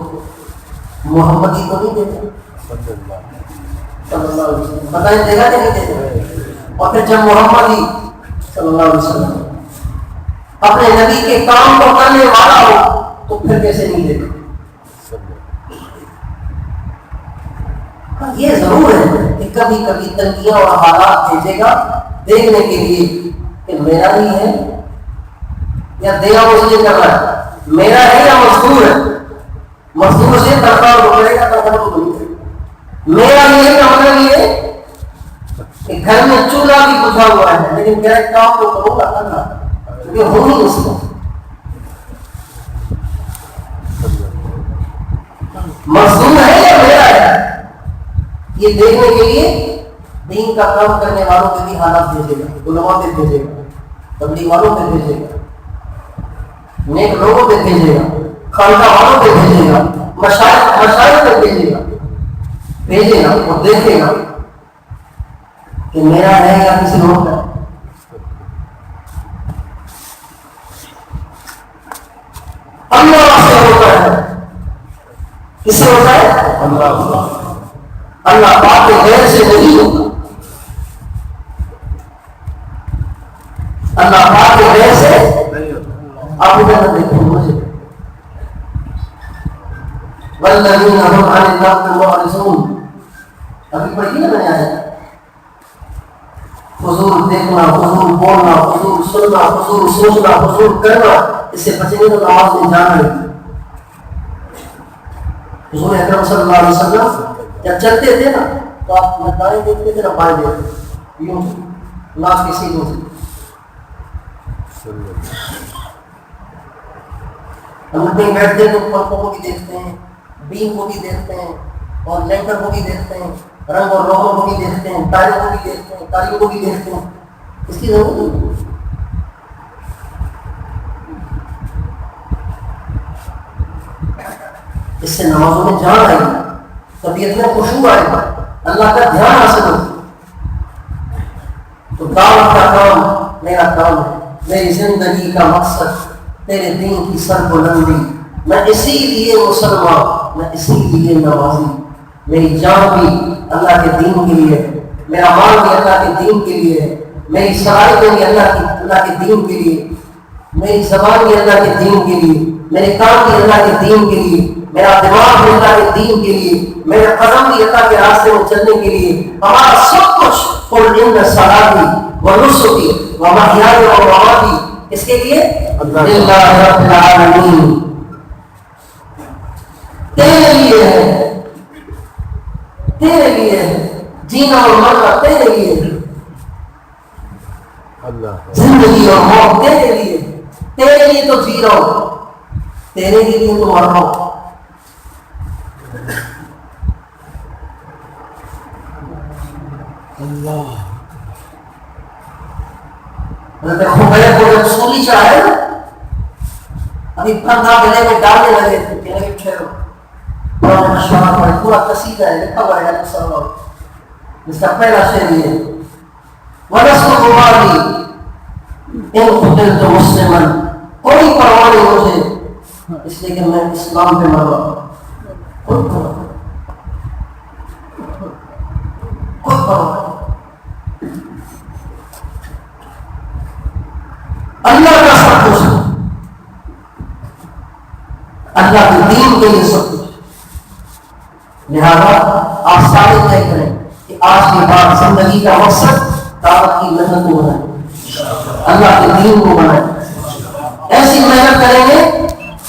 محمدی کو نہیں دیتے صلی اللہ علیہ وسلم، بتائیں دے گا کہ نہیں دیتے؟ اور پھر جب محمدی صلی اللہ علیہ وسلم اپنے نبی کے کام کو کرنے والا ہو تو پھر کیسے نہیں دیتے؟ یہ ضرور ہے کہ کبھی کبھی تنگیاں اور حالات بھیجے گا دیکھنے کے لیے کہ میرا ہی ہے یا دیا اس لیے کر رہا ہے، میرا ہے یا مزدور ہے، مزدور سے تنخواہ کو کرے گا، تنخواہ کو نہیں کرے گا، میرا ہی ہے کا مطلب یہ ہے کہ گھر میں چولہا بھی بجھا ہوا ہے لیکن میرا کام تو کروں گا کرنا، کیونکہ ہو نہیں اس کو، مزدور ہے یا میرا ہے، یہ دیکھنے کے لیے دین کا کام کرنے والوں کے بھی حالات بھیجے گا، علماء پہ بھیجے گا، تبلیغ والوں پہ بھیجے گا، نیک لوگوں پہ بھیجے گا، خانقاہ والوں پہ بھیجے گا، مشائخ پہ بھیجے گا اور دیکھے گا کہ میرا ہے یا کسی اور کا۔ اللہ سے ہوتا ہے، کس سے ہوتا ہے؟ اللہ پاک کے غیر سے نہیں ہوتا، اللہ پاک کے غیر سے آپ ادھر دیکھیں مجھے والذین هم عن اللغو معرضون، ابھی پڑھی نا میں نے آیا فضول دیکھنا، فضول بولنا، فضول سننا، فضول سوچنا، فضول کرنا، اس سے بچنے تو نماز میں جانا ہے۔ حضور اکرم صلی اللہ علیہ وسلم جب چلتے تھے نا تو آپ نہ دائیں دیکھتے تھے نہ بائیں دیکھتے تھے، یوں لاش کی سیدھوں سے۔ ہم کہیں بیٹھتے ہیں تو پنکھوں کو بھی دیکھتے ہیں، بیم کو بھی دیکھتے ہیں، اور لینٹر کو بھی دیکھتے ہیں، رنگ اور روغن کو بھی دیکھتے ہیں، ٹائروں کو بھی دیکھتے ہیں، تاریوں کو بھی دیکھتے ہیں، اس کی ضرورت نہیں۔ اس سے نمازوں میں جان آئے گی، طبیعت میں خشوع آئے گا، اللہ کا دھیان حاصل ہوگا۔ تو دعوت کا کام میرا کام ہے، میری زندگی کا مقصد تیرے دین کی سربلندی، میں اسی لیے مسلمان، میں اسی لیے نمازی، میری جان بھی اللہ کے دین کے لیے ہے، میرا مال بھی اللہ کے دین کے لیے ہے، میری صلاحیتیں بھی اللہ کے دین کے لیے، میری زبان بھی اللہ کے دین کے لیے، میرے کام بھی اللہ کے دین کے لیے، میرا دماغ بھی اللہ کے دین کے لیے، میرا قدم بھی اللہ کے راستے میں چلنے کے لیے، ہمارا سب کچھ قل ان صلاتی و نسکی و محیائی و مماتی اس کے لیے للہ رب العالمین، تیرے لیے ہے، تیرے لیے ہے، جینا اور مرنا تیرے لیے ہے، زندگی اور موت تیرے لیے ہے۔ لیے تو جی رہا ہوں، تیرے کے لیے تو مر رہا ہوں۔ خبیب کو جب سولی چڑھائے نا، ابھی بندہ گلے میں ڈالنے لگے تھے، کہنے کے ٹھہرو، انہوں نے مشورہ پڑھا، پورا قصیدہ ہے لکھا ہوا ہے صلی اللہ علیہ وسلم، اس کا پہلا شعر یہ ہے وَنَسْلُ مُبَارِي اِن قُتِلْتُ مُسْلِمًا، کوئی پرواہ نہیں مجھے اس لیے کہ میں اسلام پہ مر رہا ہوں، کوئی پرواہ نہیں، کوئی پرواہ نہیں۔ اللہ کا سب کچھ ہے، اللہ کے دین کے لیے سب کچھ، لہذا آپ سارے طے کریں کہ آج کے بعد زندگی کا مقصد دعوت کی محنت کو بنائیں، اللہ کے دین کو بنائیں، ایسی محنت کریں گے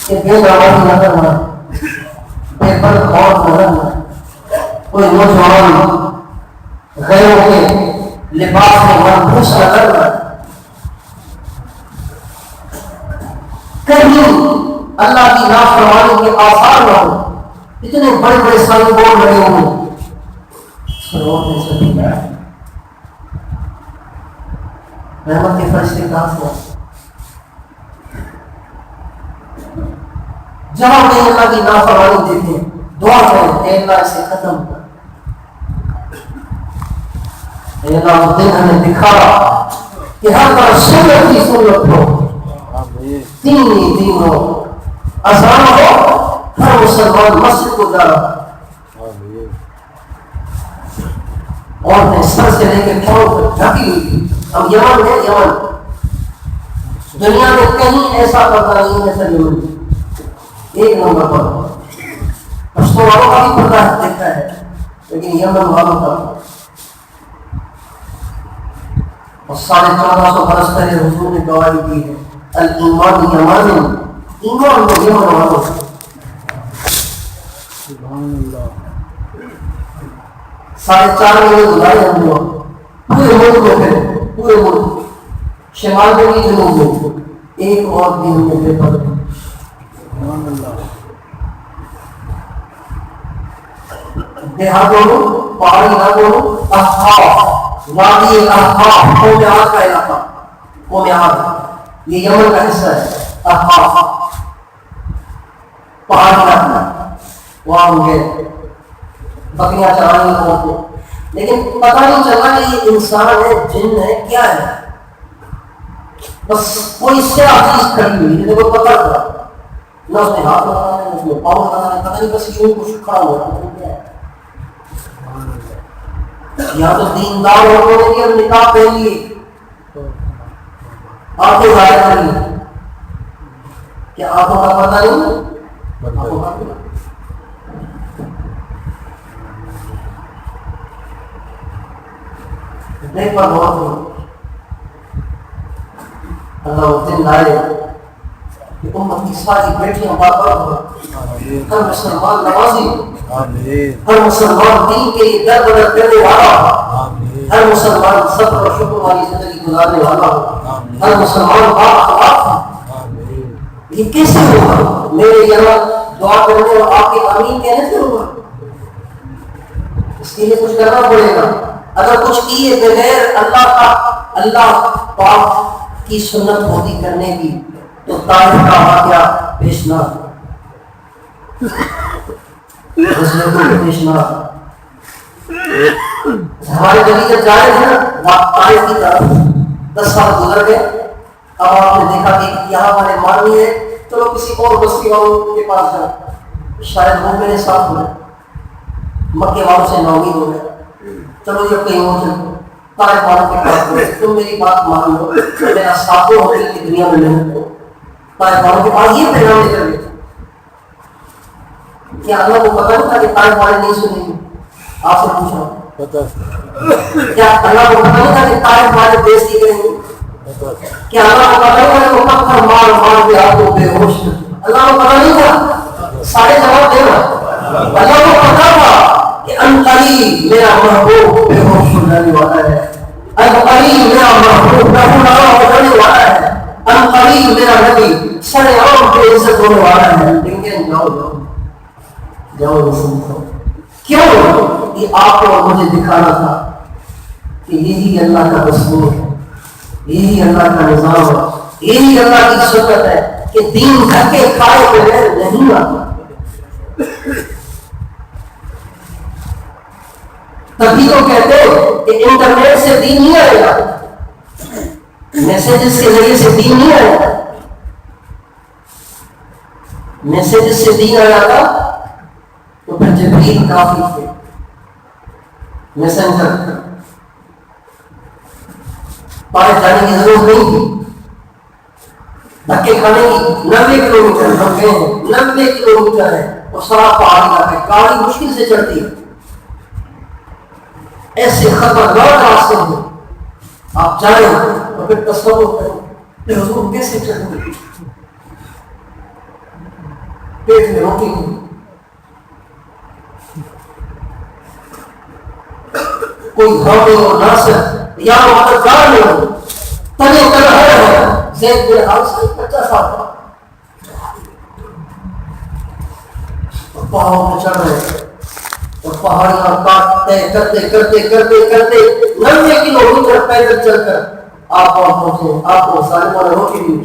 کہ بے نمازی نظر نہ آئے، بے پرد عورت نظر نہ آئے، کوئی نوجوان غیروں کے لباس میں منحوس نظر نہ آئے، کہیں اللہ کی نافرمانی کے آثار نہ ہوں، اتنے بڑے بڑے سائن بورڈ لگے ہوں، رحمت کے فرشتے کہاں سے آتے؟ جہاں بھی اللہ کی نافرمانی دیکھیں دعا کریں اے اللہ اسے ختم کر، اے اللہ وہ دن ہمیں دکھا کہ ہر طرف سنت کی سنت ہو، دین ہی دین ہو، اذان ہو، ہر مسلمان مسجد کو جا رہا، عورتیں سر سے لے کے پاؤں تک ڈھکی ہوئی تھی۔ اب یمن ہے، یمن دنیا میں کہیں ایسا پردہ نہیں ہے سر یمن ایک نمبر پر، پشتو والوں کا بھی پردہ دیکھا ہے لیکن یمن والوں کا، اور 1450 برس پہلے حضور نے گواہی دی ہے الایمان یمان، ایمان کو یمن والوں سے، سبحان اللہ، 4.5 مہینے گزارے ہم لوگ پورے ملک میں، پھر پورے ملک شمال میں بھی جنوب میں، ایک اور بھی ہم نے پیپر، سبحان اللہ، دیہاتوں میں پہاڑی علاقوں میں احقاف، وادی احقاف، قوم عاد کا علاقہ، قوم عاد یہ یمن کا حصہ ہے، احقاف پہاڑی علاقہ، وہاں ہم گئے بکریاں چرانی لوگوں کو، لیکن پتہ نہیں چلا کہ یہ انسان ہے جن ہے کیا ہے، بس کوئی سیاہ چیز کھڑی ہوئی جسے کوئی پکڑ تھا، نہ اس نے ہاتھ لگانا ہے، نہ اس نے پاؤں لگانا ہے، پتہ نہیں بس یوں کچھ کھڑا ہوا ہے، یہاں تو دیندار لوگوں نے بھی اب نقاب پہن لیے، آنکھیں ظاہر کر لی، کیا آنکھوں کا پتہ نہیں، آنکھوں کا پتہ دیکھ پر بہت ہو، اللہ اس دن لائے کہ امت کی ساری بیٹیاں بابا ہو، ہر مسلمان نمازی، ہر مسلمان دین کے لیے در بدر کرنے والا، ہر مسلمان صبر اور شکر والی زندگی گزارنے والا، ہر مسلمان بااخلاق، یہ کیسے ہوگا؟ میرے یہاں دعا کرنے اور آپ کے آمین کہنے سے ہوگا؟ اس کے لیے کچھ کرنا پڑے گا، اگر کچھ کیے بغیر اللہ پاک کی سنت ہوتی کرنے کی تو طائف کا واقعہ پیش نہ ہمارے گلی جب جا رہے تھے نا طائف کی طرف، 10 سال گزر گئے، اب آپ نے دیکھا کہ یہاں ہمارے ماننی ہے، چلو کسی اور بستی والوں کے پاس جائیں، شاید وہ میرے ساتھ ہوئے، مکے والوں سے ناامید ہو گئے، چلو یہ کہیں اور چلو طائف والوں کے پاس ہوئے، تم میری بات مان لو، میرا ساتھوں ہوگی کی دنیا میں نہیں ہو، طائف والوں کے پاس یہ پیغام لے کر گئے، کیا اللہ کو پتہ نہیں تھا کہ طائف والے نہیں سنیں گے؟ آپ سے پوچھا کیا اللہ کو پتہ نہیں تھا کہ طائف والے بےزتی کریں گے؟ کیا اللہ کو پتہ نہیں تھا کہ پتھر مار مار کے آپ کو بے ہوش؟ اللہ کو پتہ نہیں تھا؟ سارے جواب دے رہا، اللہ کو پتہ تھا کہ ان قریب میرا محبوب بے ہوش ہو جانے والا ہے، ان قریب میرا محبوب بے ہوش ہو جانے والا ہے، ان قریب میرا نبی سڑے عام بے عزت ہونے والا ہے، لیکن جاؤ جاؤ جاؤ سنو کیوں؟ یہ آپ کو اور مجھے دکھانا تھا کہ یہی اللہ کا دستور ہے، یہی اللہ کا نظام ہے، یہی اللہ کی سنت ہے کہ دین دھکے کھائے بغیر نہیں آتا۔ تبھی تو کہتے ہیں کہ انٹرنیٹ سے دین نہیں آئے گا، میسجز کے ذریعے سے دین نہیں آئے گا۔ میسجز سے دین آیا تھا تو پھر جبریل کافی تھے، میسنجر، پائے جانے کی ضرورت نہیں تھی، دھکے کھانے کی 90 کلومیٹر ہم گئے ہیں، 90 کلومیٹر ہے اور سارا پہاڑی کا ہے، گاڑی مشکل سے چڑھتی ہے، ایسے خطرناک راستے ہیں، آپ جائیں اور پھر تصور کریں کہ حضور کیسے چڑھیں گے، پیٹ میں روٹی نہیں، کوئی دھوبی اور ناصر یا مددگار نہیں، تنے تنہا ہے۔ زید بن حارثہ 50 سال کا پہاڑوں پہ چڑھ رہے اور پہاڑیاں کاٹتے کرتے کرتے کرتے کرتے 90 کلومیٹر پیدل چل کر آپ وہاں پہنچے۔ آپ کو ظالموں نے روٹی دی،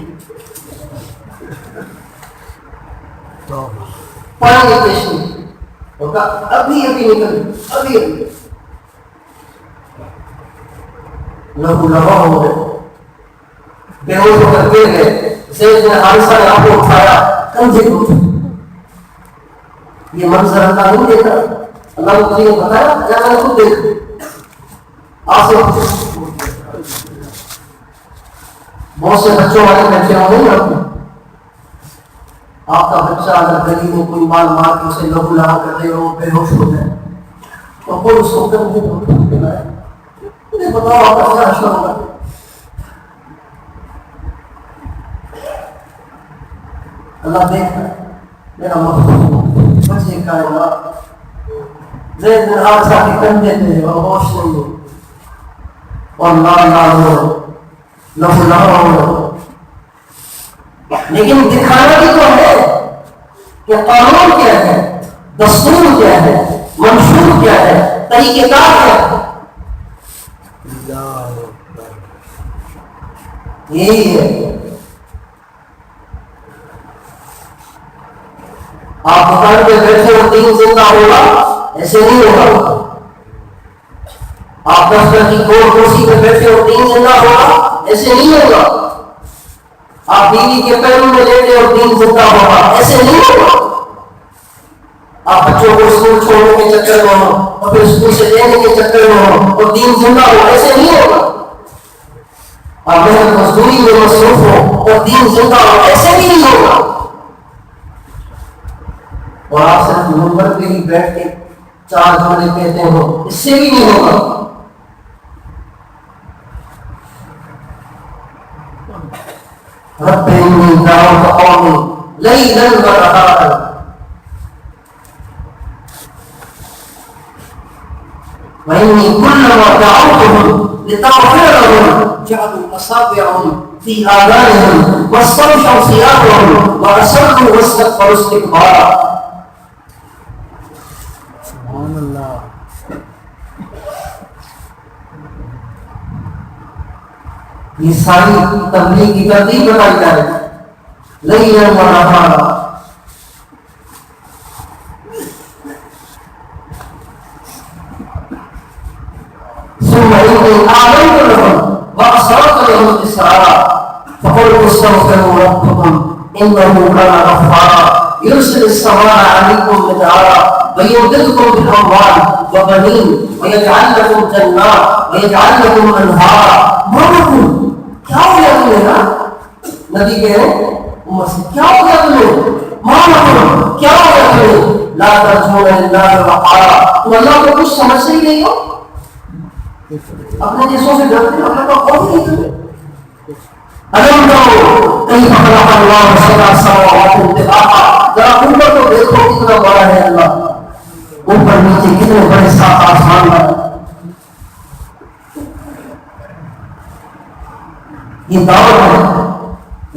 پانی کی پیش نہیں، اور کہا ابھی ابھی نکل، ابھی ابھی لہو لہو ہو گئے، بے ہوش ہو کر گر گئے۔ زید بن حارثہ نے آپ کو اٹھایا، کندھے کو، یہ منظر اللہ نہیں دیکھا، اللہ کو نے بتایا یا میں نے خود دیکھا۔ آپ سے بہت سے بچوں والے بیٹھے ہوں گے، آپ کا بچہ اگر گلی میں کوئی مال مار کے اسے لہو لہو کر دے اور بے ہوش ہو جائے تو کوئی اس کو مجھے بتاؤ آپ کا کیا حشر ہوگا؟ اللہ دیکھ میرا مخلوق بچے کائنات زید بن حارثہ کے کندھے تھے اور ہوش نہیں ہو اور لال لال ہو، لہو لہو ہو، لیکن دکھانا بھی تو ہے کہ قانون کیا ہے، دستور کیا ہے، منشور کیا ہے، طریقہ کار کیا ہے۔ یہی ہے آپ دکان پہ بیٹھے اور دین زندہ ہوگا، ایسے نہیں ہوگا۔ آپ دفتر کی گول کرسی پہ بیٹھے اور دین زندہ ہوگا، ایسے نہیں ہوگا۔ آپ بیوی کے پیروں میں لیٹے اور دین زندہ ہوگا، ایسے نہیں ہوگا۔ آپ بچوں کو اسکول چھوڑنے کے چکر میں ہو اور پھر اسکول سے لینے کے چکر میں ہو اور دین زندہ ہو، ایسے نہیں ہوگا۔ آپ محنت مزدوری میں مصروف ہو اور دین زندہ ہو، ایسے بھی نہیں ہوگا۔ اور آپ صرف منبر پہ ہی بیٹھ کے 4 جملے کہتے ہو، اس سے بھی نہیں ہوگا۔ رب انی دعوت قومی لیلا ونہارا، وإني كلما دعوتهم لتغفر لهم جعلوا أصابعهم في آذانهم واستغشوا ثيابهم وأسروا واستكبروا استكبارا۔ سبحان اللہ۔ یہ ساری تبلیغ کی ترتیب بتائی جا رہی ہے، لیلا ونہارا۔ ثم إني أعلنت لهم وأسررت لهم إسرارا فقلت استغفروا ربكم إنه كان غفارا يرسل السماء عليكم مدرارا ويمددكم بالأموال وبنين ويجعل لكم جنات ويجعل لكم أنهارا۔ ما لكم، کیا ہو گیا تمہیں؟ نا نبی کہہ رہے ہیں امت سے، کیا ہو گیا تمہیں؟ ما لكم، کیا ہو گیا تمہیں؟ لا ترجون لله وقارا، تم اللہ کو کچھ سمجھتے ہی نہیں ہو، اپنے جسموں سے ڈرتے ہیں، اللہ کا خوف نہیں تمہیں۔ الم تروا کیف خلق اللہ سبع سماوات طباقا، ذرا اوپر تو دیکھو کتنا بڑا ہے اللہ، اوپر نیچے کتنے بڑے 7 آسمان ہیں۔ یہ دعوت ہے،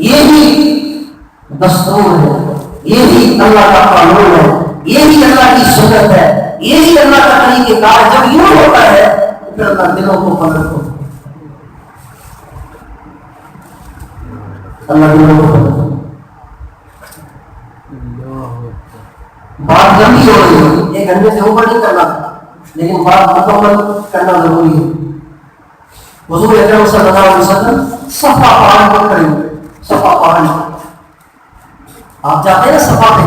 یہ بھی دستور ہے، یہی اللہ کا قانون ہے، یہی اللہ کی سنت ہے، یہی اللہ کا طریقہ کار ہے۔ جب یوں ہوتا ہے تو پھر اللہ دلوں کو پلٹ کو اللہ دلوں کو پلٹ کو بات لمبی ہو رہی ہے، 1 گھنٹے سے اوپر نہیں کرنا، لیکن بات مکمل کرنا ضروری ہے۔ حضور اکرم صلی اللہ علیہ وسلم صفا پہاڑ پر کھڑے ہوئے، صفا پہاڑ آپ جاتے ہیں نا صفا پہ،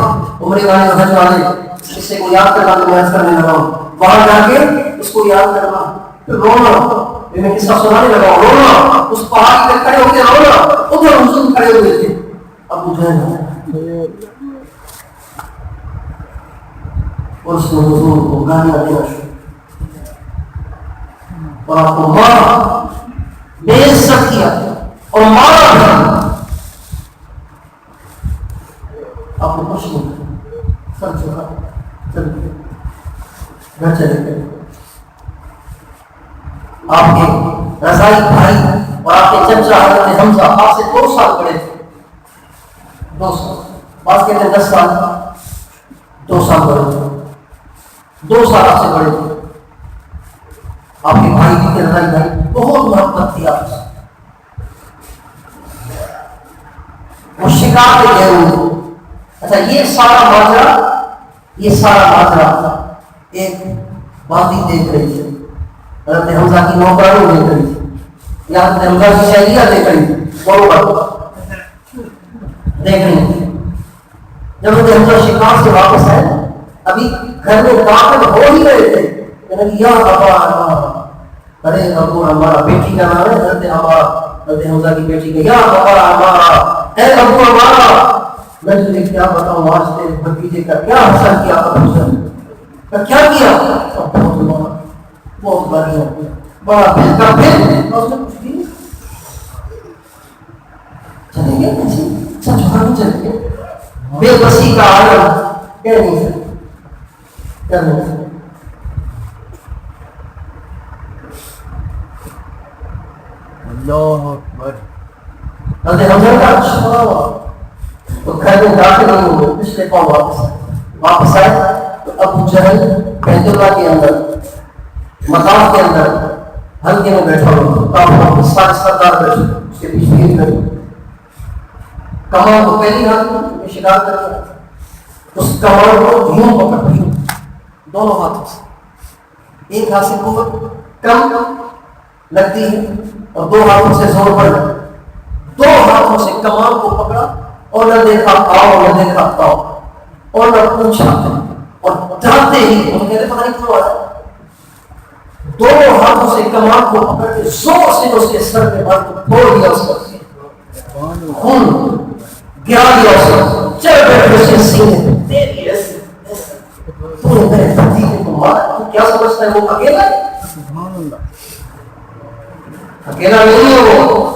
عمرے والے حج والے، کسی کو یاد کرنا تو میں کرنے لگا ہوں، وہاں جا کے اس کو یاد کرنا، پھر رونا، میں قصہ سنانے لگا ہوں، رونا، اس پہاڑ پہ کھڑے ہو کے رونا، ادھر حضور کھڑے ہوئے تھے، ابو جہل، اور اس نے حضور کو گالیاں دینا شروع اور آپ کو مارا، بے عزت کیا اور مارا بھی، آپ کو کچھ نہیں سر چکا، چل گھر چلے گئے۔ آپ کے رضائی بھائی اور آپ کے چچا حضرت حمزہ آپ سے 2 سال بڑے تھے، 2 سال، بعض کہتے ہیں 10 سال، 2 سال بڑے تھے، 2 سال آپ سے بڑے تھے۔ آپ کے بھائی بھی تھے، رضائی بھائی، بہت محبت تھی آپ سے، وہ شکار پہ گئے ہوئے۔ اچھا یہ سارا ماجرا ایک بازی دیکھ رہی تھی، حضرت حمزہ کی نوکرانی دیکھ رہی تھی، یا حضرت حمزہ کی شہریہ دیکھ رہی تھی، دیکھ رہی تھی۔ جب حضرت حمزہ شکار سے واپس آئے، ابھی گھر میں داخل ہو ہی رہے تھے، یا ابا، ارے ابو ہمارا، بیٹی کا نام ہے حضرت حمزہ کی بیٹی کا، یا ابا ہمارا، اے ابو ہمارا، میں تجھے کیا بتاؤں آج تیرے بھتیجے کا کیا حسن کیا، کیا کیا، بہت بڑھیا، بڑا بہتر، پھر اس نے کچھ بھی چلیں گے کیسے سچ بھاگ چلیں گے، بے بسی کا عالم کہہ نہیں سکتے، کیا نہیں سکتے۔ اللہ اکبر۔ حضرت حمزہ کا اچھا تو گھر میں داخل نہیں ہوئے، پچھلے پاؤں واپس آئے تو ابو جہل بیت اللہ کے اندر، مطاف کے اندر حلقے میں بیٹھا ہوا، سارے سردار بیٹھے، اس کے پیچھے یہ کھڑے، کمان کو پہلی ہاتھ میں شکار کر رہا، اس کمان کو یوں پکڑ، یوں دونوں ہاتھوں سے، ایک ہاتھ سے قوت کم لگتی ہے اور 2 ہاتھوں سے زور پڑ رہا، 2 ہاتھوں سے کمان کو پکڑا اور نہ دیکھا آؤ، نہ دیکھا آؤ، اور نہ پوچھا، اور جاتے ہی انہوں نے پتہ نہیں کیوں آیا، 2 ہاتھوں سے کمان کو پکڑ کے زور سے اس کے سر پہ مار کو پھوڑ دیا، اس کا خون گرا دیا، اس کو چل بیٹھے اس کے سینے تیری ایسے تو نے میرے بھتیجے کو مارا، تو کیا سمجھتا ہے وہ اکیلا ہے؟ سبحان اللہ، اکیلا نہیں ہے وہ،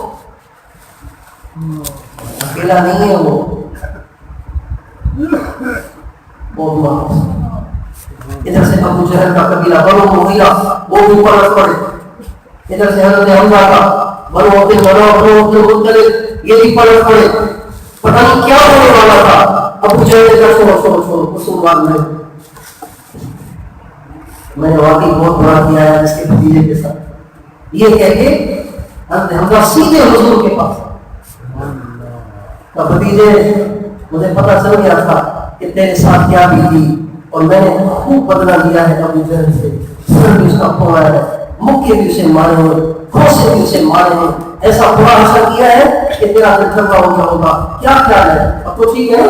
اکیلا نہیں ہے وہ، بہت مارا۔ ادھر سے ابو جہل کا قبیلہ بنو مغیرہ وہ بھی پلٹ پڑے، ادھر سے حضرت حمزہ کا بنو عبد المطلب یہ بھی پلٹ پڑے، پتہ نہیں کیا ہونے والا تھا۔ ابو جہل کا چھوڑو مسلمان میں نے واقعی بہت بڑا کیا ہے اس کے بھتیجے کے ساتھ، یہ کہہ کے حضرت حمزہ سیدھے حضور کے پاس، بھتیجے مجھے پتہ چل گیا تھا کہ تیرے ساتھ کیا بھی تھی، اور میں نے خوب بدلہ لیا ہے ابو جہل سے، سر بھی اس کا پھوڑا ہے، مکے بھی اسے مارے ہوئے، کھوسے بھی اسے مارے ہیں، ایسا برا حسن کیا ہے کہ تیرا دل ٹھنڈا ہو گیا ہوگا، کیا خیال ہے اب تو ٹھیک ہے؟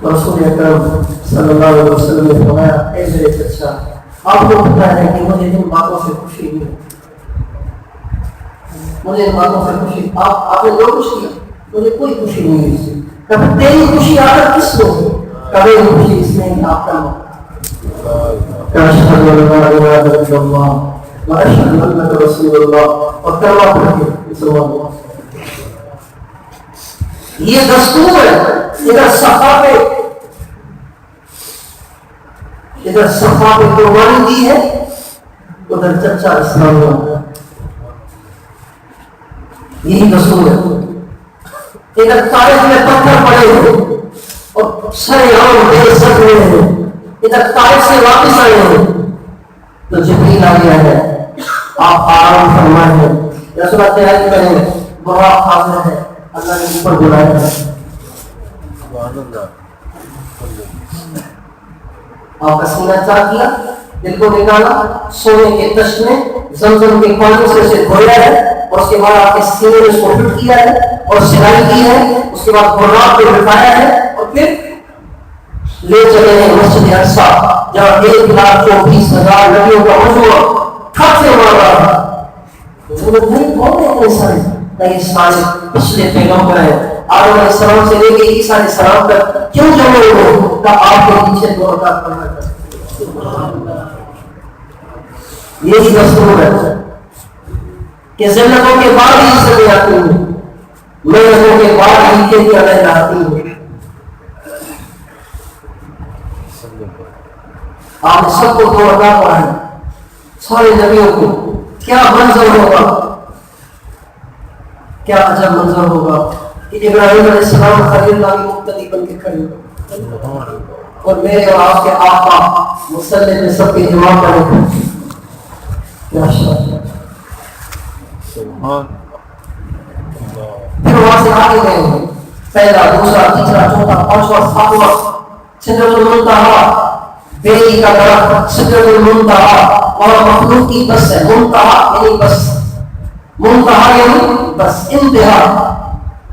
رسول اکرم صلی اللہ علیہ وسلم نے فرمایا، اے میرے چچا، آپ کو پتہ ہے کہ مجھے ان باتوں سے خوشی نہیں ہے، مجھے ان باتوں سے خوشی، آپ نے جو کچھ کیا مجھے کوئی خوشی نہیں ہے اس سے، کب تیری خوشی آخر کس کو ہے؟ کبھی خوشی اس میں آپ کا اشہد ان لا الہ الا اللہ واشہد انک رسول اللہ، اور کلمہ پڑھ کے سبحان اللہ۔ یہ دستور ہے، ادھر صفا پہ قربانی دی ہے، ادھر چچا اسلام ہوا، یہی دستور ہے۔ ادھر طائف میں پتھر پڑے ہوئے اور سرے عام بے عزت ہوئے ہیں، ادھر طائف سے واپس آئے ہیں تو جبریل آ گیا ہے، آپ آرام فرمائیں، رسول تیاری کریں، براق حاضر ہے، اللہ نے اوپر بلایا ہے، آپ کا سینہ چاک کیا، دل کو نکالا، سونے کے تشنے زمزم کے پانی سے اسے دھویا ہے، اور اس کے بعد آپ کے سینے میں اس کو فٹ کیا ہے اور سلائی کی ہے، اس کے بعد براق کو بٹھایا ہے اور پھر لے چلے ہیں مسجد اقصیٰ جہاں 1,20,000 نبیوں کا مجموعہ کھپ سے مار رہا تھا۔ وہ لوگ نہیں کون ہیں اتنے سارے؟ نہیں، سارے پچھلے پیغمبر ہیں، آدم علیہ السلام سے لے کے عیسیٰ علیہ السلام تک کیوں جمع ہو کہ آپ کے پیچھے 2 رکعت پڑھنا تھا۔ یہی دستور ہے کہ ذلتوں کے بعد ہی عزتیں آتی ہیں، محنتوں کے بعد ہی کھیتیاں لہراتی ہیں۔ آپ نے سب کو 2 رکعت پڑھائی، سارے نبیوں کو، کیا منظر ہوگا، کیا عجب منظر ہوگا کہ ابراہیم علیہ السلام خلیل اللہ کی مقتدی بن کے کھڑے ہو اور میرے اور آپ کے آقا مصلی میں سب کے امام بنے۔ کیا شان، پھر وہاں سے آگے گئے ہیں، پہلا، دوسرا، تیسرا، چوتھا، پانچواں، ساتواں، سدرۃ المنتہا، بیری کا درخت، سدرۃ المنتہا، اور مخلوق کی بس ہے، منتہا یعنی بس، منتہا یعنی بس، انتہا،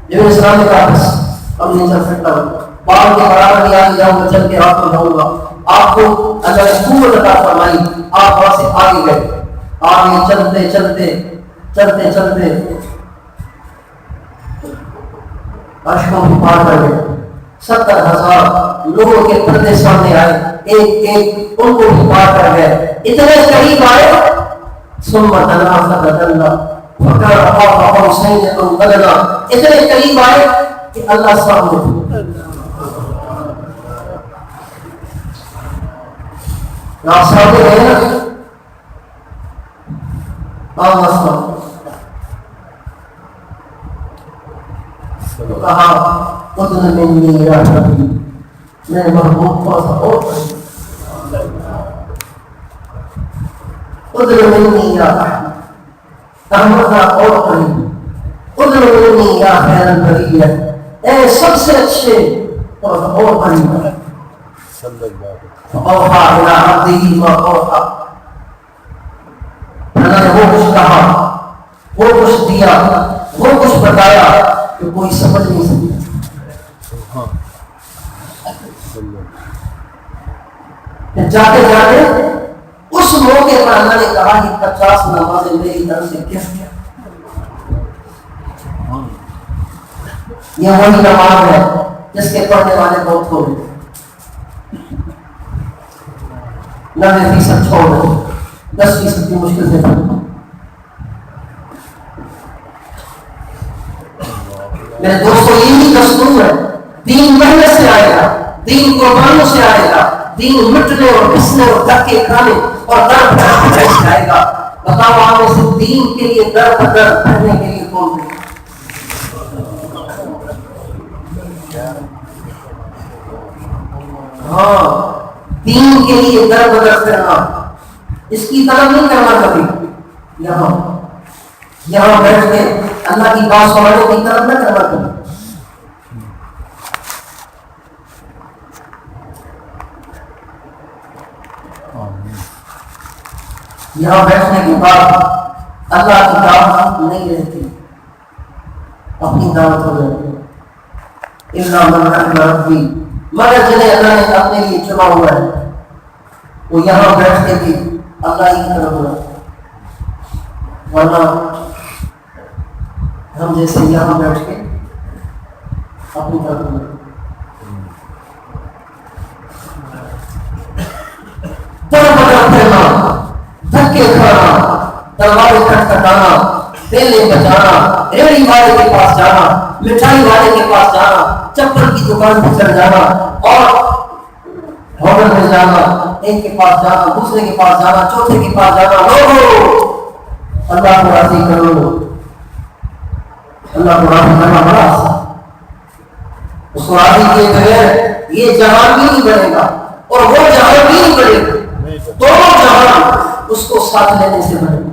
جب اسلام نے کہا بس اب نہیں چل سکتا، باہر کے برابر بھی آگے جاؤں گا، چل کے آپ کو جاؤں گا، آپ کو اللہ نے قوت عطا فرمائی، آپ وہاں سے آگے گئے، آگے چلتے چلتے چلتے چلتے عرشوں کو پار کر گئے، 70,000 لوگوں کے پردے سامنے آئے، ایک ایک ان کو بھی پار کر گئے، اتنے قریب آئے، ثم دنا فتدلى فكان قاب قوسين او ادنى، اتنے قریب آئے کہ اللہ سامنے آپ سامنے گئے نا، اللہ سامنے تو کہا ادن منی یا نبی، میں محبوب پاس اور ادن منی یا احمد، احمد اور قریب، ادن منی یا خیر البریہ، اے سب سے اچھے اور قریب، اوحا الى عبده ما اوحا، اللہ نے وہ کچھ کہا، وہ کچھ دیا، وہ کچھ بتایا کہ کوئی سمجھ نہیں سکتا۔ جاتے جاتے اس موقع پر اللہ نے کہا کہ 50 نمازیں میری طرف سے کیا کیا، یہ وہی نماز ہے جس کے پڑھنے والے بہت تھوڑے، 90% چھوڑ دو، 10% کی مشکل سے پڑھو۔ میرے دوستوں یہی دستور ہے، دین محنت سے آئے گا، دین قربانوں سے آئے گا، دین مٹنے اور پسنے اور دھکے کھانے اور در بدر سے آئے گا۔ بتاؤ آپ میں سے دین کے لیے در بدر کرنے کے لیے کون ہے؟ ہاں، دین کے لیے در بدر کرنا، اس کی طلب نہیں کرنا کبھی، یہاں بیٹھ کے اللہ کی بات سنانے کی طلب نہ کرنا کبھی۔ یہاں بیٹھنے کے بعد اللہ کی دعوت نہیں رہتی، اپنی دعوت ہو جاتی ہے، الا من رحم ربی، مگر جنہیں اللہ نے اپنے لیے چنا ہوا ہے وہ یہاں بیٹھ کے بھی اللہ ہی کی طرف ہوا، ورنہ ہم جیسے یہاں بیٹھ کے اپنی طرف ہوا، دھکے کھانا، دروازے کھٹکھٹانا، بیلے بجانا، ریڑھی والے کے پاس جانا، مٹھائی والے کے پاس جانا، چپل کی دکان پہ چل جانا اور ہوٹل میں جانا، ایک کے پاس جانا، دوسرے کے پاس جانا، چوتھے کے پاس جانا، لوگوں اللہ کو راضی کرو، اللہ کو راضی کرنا بڑا آسان، کو راضی کیے بغیر یہ جہان بھی نہیں بنے گا اور وہ جہان بھی نہیں بنے گا. دونوں جہان اس کو ساتھ لینے سے بنے گا.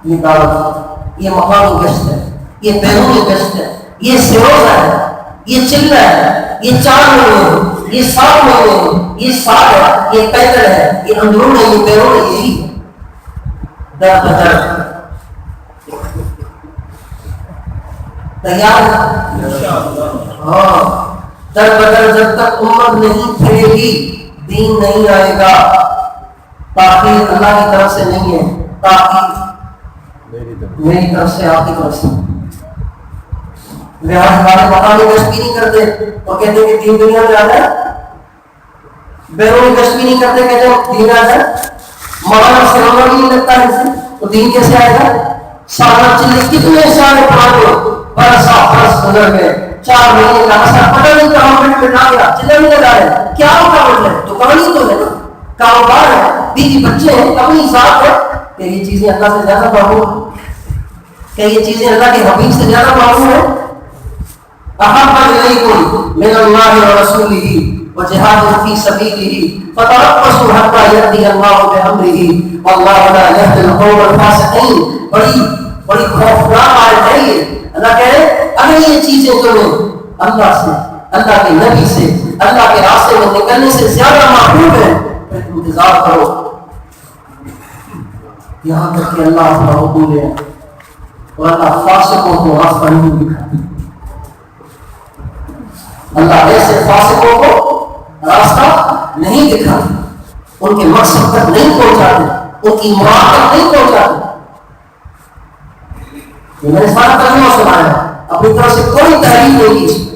یہ دعوت، یہ مقامی گشت ہے، یہ بیرونی گشت ہے، یہ سروزہ ہے، یہ چلہ ہے، یہ 4 مہینے، یہ 7 مہینے، یہ سال ہے، یہ پیدل ہے، یہ اندرون ہے، یہ بیرون ہے. یہی در بدر تیار ہے. ہاں، در بدر جب تک امت نہیں پھرے گی دین نہیں آئے گا. تاخیر اللہ کی طرف سے نہیں ہے، تاخیر میری طرف سے، آپ کی طرف سے. لہٰذا ہمارے مقامی گشت بھی نہیں کرتے اور کہتے ہیں کہ دین دنیا میں آ جائے. بیرونی گشت بھی نہیں کرتے، کہتے ہیں دین آ جائے. مولانا سلامہ بھی نہیں لگتا ہے اسے تو دین کیسے آئے گا؟ سالہ چلے کتنے سارے پرانے برسا برس گزر گئے، 4 مہینے کا اثر پتہ نہیں کہاں مٹ آ گیا. چلے نہیں لگا ہے، کیا رکاوٹ ہے؟ دکان ہی تو ہے نا، کاروبار ہے، بیوی بچے ہیں، اپنی ذات ہے. کہ یہ چیزیں اللہ سے زیادہ معلوم ہے؟ کہ یہ چیزیں اللہ کے حبیب سے زیادہ معلوم ہے؟ احب الیکم من اللہ ورسولہ وجہاد فی سبیلہ فتربصوا حتی یأتی اللہ بامرہ واللہ لا یہدی القوم الفاسقین. بڑی خوفناک آیت ہے یہ. اللہ کہہ رہے اگر یہ چیزیں تمہیں اللہ سے، اللہ کے نبی سے، اللہ کے راستے میں نکلنے سے زیادہ محبوب ہیں پھر انتظار کرو یہاں تک کہ اللہ اپنا حکم لے. اور اللہ فاسقوں کو راستہ نہیں دکھاتا. اللہ ایسے فاسقوں کو راستہ نہیں دکھاتا، ان کے مقصد تک نہیں پہنچاتے، ان کی مراد تک نہیں پہنچاتے. یہ میں نے سارا ترجمہ سنایا، اپنی طرف سے کوئی تحریر نہیں کی.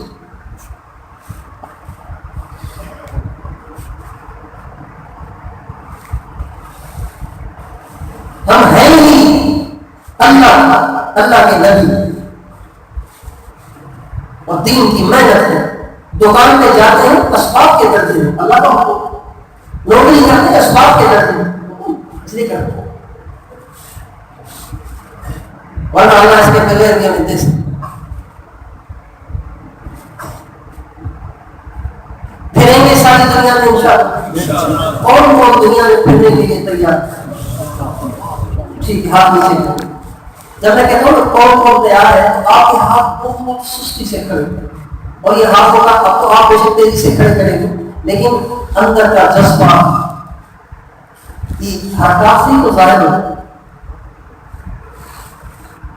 ہم ہیں ہی اللہ کے نبی اور دین کی محنت ہے. دکان پہ جاتے ہیں اسباب کے درجے میں، اللہ کا حکم. نوکری کرتے ہیں اسباب کے درجے میں، اس لیے کرتے ہیں. ورنہ اللہ اس کے بغیر بھی ہمیں دے سکتے. پھریں گے ساری دنیا میں انشاءاللہ. کون دنیا میں پھرنے کے لیے تیار؟ ٹھیک، ہاتھ نیچے کریں. جب میں کہتا ہوں کون تیار ہے تو آپ کے ہاتھ بہت سستی سے کھڑے ہیں. اور یہ ہاتھ ہوگا اب تو آپ بے تیزی سے کھڑے کریں گے، لیکن اندر کا جذبہ یہ حرکات سے تو ظاہر ہوتا ہے.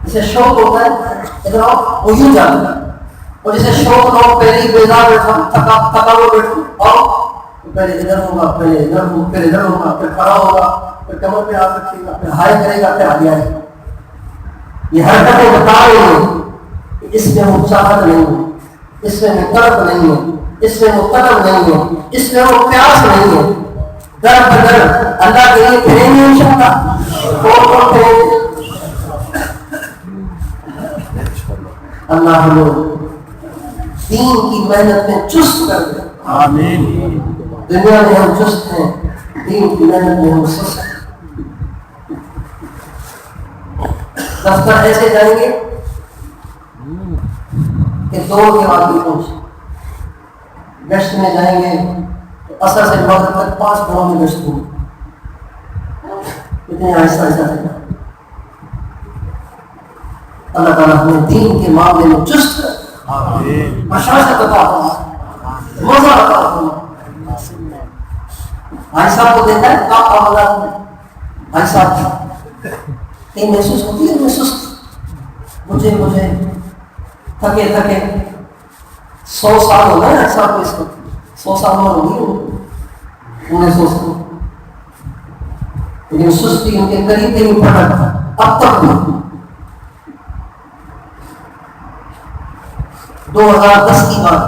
جسے شوق ہوتا ہے اگر آپ وہ یوں جاتے ہیں، اور جسے شوق ہو پہلے ہی بیدار بیٹھا تھکا ہوا بیٹھا اور پہلے ادھر ہوگا، پہلے ادھر ہوگا، پھر ادھر ہوگا، پھر کھڑا ہوگا، پھر کمر پہ ہاتھ رکھے گا، پھر ہائے کرے گا، پھر آگے آئے گا. یہ حرکتیں بتا رہی ہیں کہ اس میں وہ چاہت نہیں ہے، اس میں وہ طرف نہیں ہے، اس میں وہ قدم نہیں ہے، اس میں وہ پیاس نہیں ہے. در بدر اللہ کے لیے پھریں گے انشاءاللہ. کون پھریں گے؟ اللہ ہمیں دین کی محنت میں چست کر دے. آمین. دنیا میں ہم چست ہیں، دین کی محنت میں ہم سست ہیں. دفتر ایسے جائیں گے کہ 2 کے بعد بھی پہنچے. گشت میں جائیں گے تو اثر سے مغرب تک 5 گھروں میں گشت ہوں. اتنے آہستہ آہستہ رہنا. اللہ تعالیٰ ہمیں دین کے معاملے میں چست بشاشت عطا فرمائے، مزہ عطا فرمائے. بھائی صاحب کو دیتا ہے آپ آمداد میں بھائی صاحب کہیں محسوس ہوتی ہے محسوس مجھے تھکے 100 سال ہو گئے بھائی صاحب کو. اس کو 100 سال عمر ہوگی، 1900 سال. لیکن سستی ان کے قریب نہیں پڑا اب تک. 2010 کی بات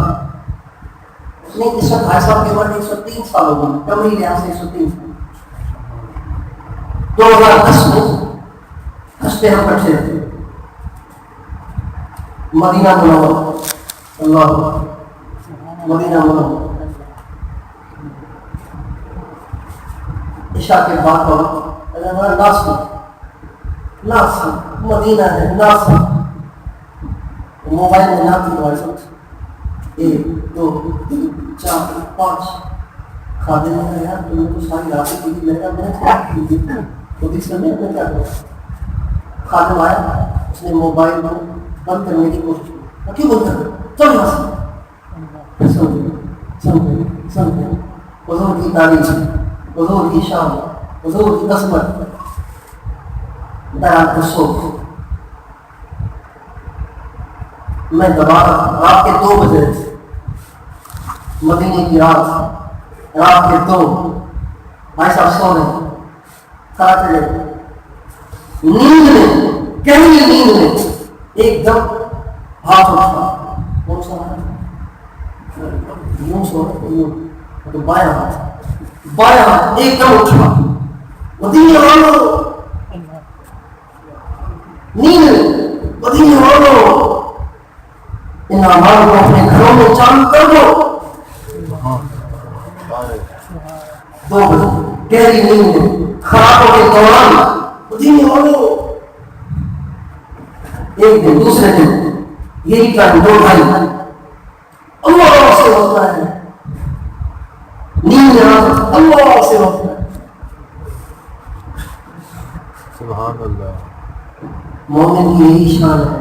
نہیں، اس وقت بھائی صاحب کی عمر 103 سال ہو گئی، کمری لحاظ سے 103 سال. 2010 میں ہنستے ہم بیٹھے تھے مدینہ منورہ. اللہ مدینہ منورہ عشاء کے بعد ناس مدینہ ہے. ناس موبائل میں نام کی 1 2 3 4 5 خادم نے کہا یار تم نے تو ساری رات کی میں نے کہا میں خود اس میں کیا کروں. خادم آیا, اس نے موبائل کو بند کرنے کی کوشش کی. کیوں بند کر چل یہاں سے. سمجھے حضور کی تعریف, حضور کی شان, حضور کی عظمت. آپ کو سوچ میں دوبارہ رات کے 2 بجے مدینے کی رات کے 2 بھائی صاحب سو رہے کھڑا چلے نیند میں گہری نیند میں ایک دم ہاتھ اٹھا. کون سا یوں سو رہے تو بایاں ہاتھ ایک دم اٹھا. مدینے والوں نیند مدینے والوں ان اعمال کو اپنے گھروں میں چالو کر دو. 2 بجے گہری نیند میں خرابوں کے دوران مدینے والوں. ایک دن دوسرے دن یہی کا 2 بھائی اللہ سے ہوتا ہے نیند اللہ سے ہوتا ہے. سبحان اللہ. مومن کی یہی شان ہے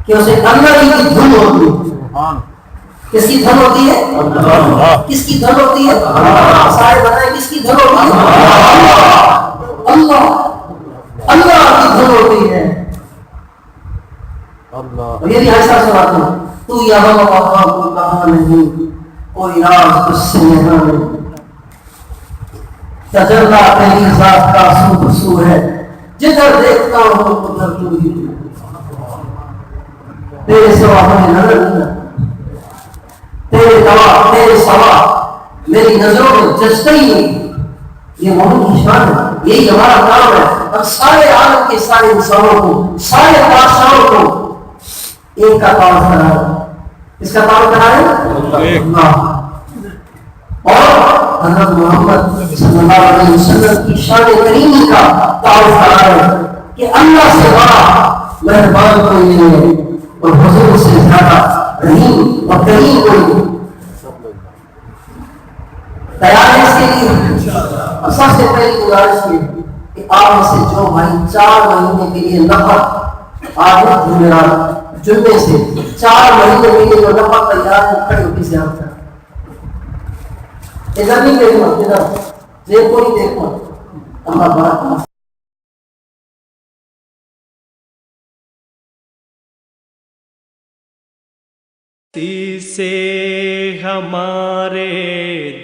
کہ اسے اللہ ہی کی دھن ہوتی ہے. کس کی دھن ہوتی ہے؟ کس کی دھن ہوتی ہے؟ سارے بتائیں کس کی دھن ہوتی ہے؟ اللہ کی دھن ہوتی ہے. اور یہ بھی ایسا سوال ہے تو یہاں وہاں کوئی کہاں نہیں, کوئی راز اس سے یہاں نہیں. تجربہ تیری ذات کا سو بسو ہے, جدھر دیکھتا ہوں ادھر تو ہی تیرے سوا ہمیں نظر نہیں, تیرے دوا تیرے سوا میری نظروں میں جچتا ہی نہیں. یہ مومن کی شان ہے, یہی ہمارا کام ہے. ہم سارے عالم کے سارے انسانوں کو, سارے بادشاہوں کو ایک کا کام کرا ہے. اس کا کام کرا ہے اللہ. اور حضرت محمد صلی اللہ علیہ وسلم کی شان کریمی کا تعارف کرا ہے کہ اللہ سے بڑا مہربان کوئی نہیں ہے اور حضور سے زیادہ رحیم اور کریم کوئی نہیں. تیار ہے اس کے لیے؟ اور سب سے پہلی گزارش یہ کہ آپ میں سے جو بھائی 4 مہینے کے لیے نفر آج جمعرات جمعے سے 4 مہینے کے لیے جو نفر تیار ہے کھڑے ہو کے سیاحت کریں. ادھر نہیں دیکھنا, ادھر جیب کو نہیں دیکھنا. اللہ بات سے ہمارے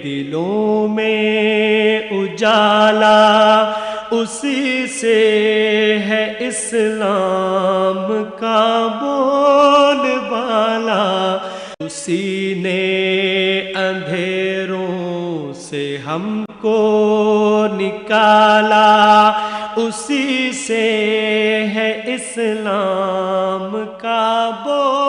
دلوں میں اجالا, اسی سے ہے اسلام کا بول بالا. اسی نے اندھیروں سے ہم کو نکالا, اسی سے ہے اسلام کا بول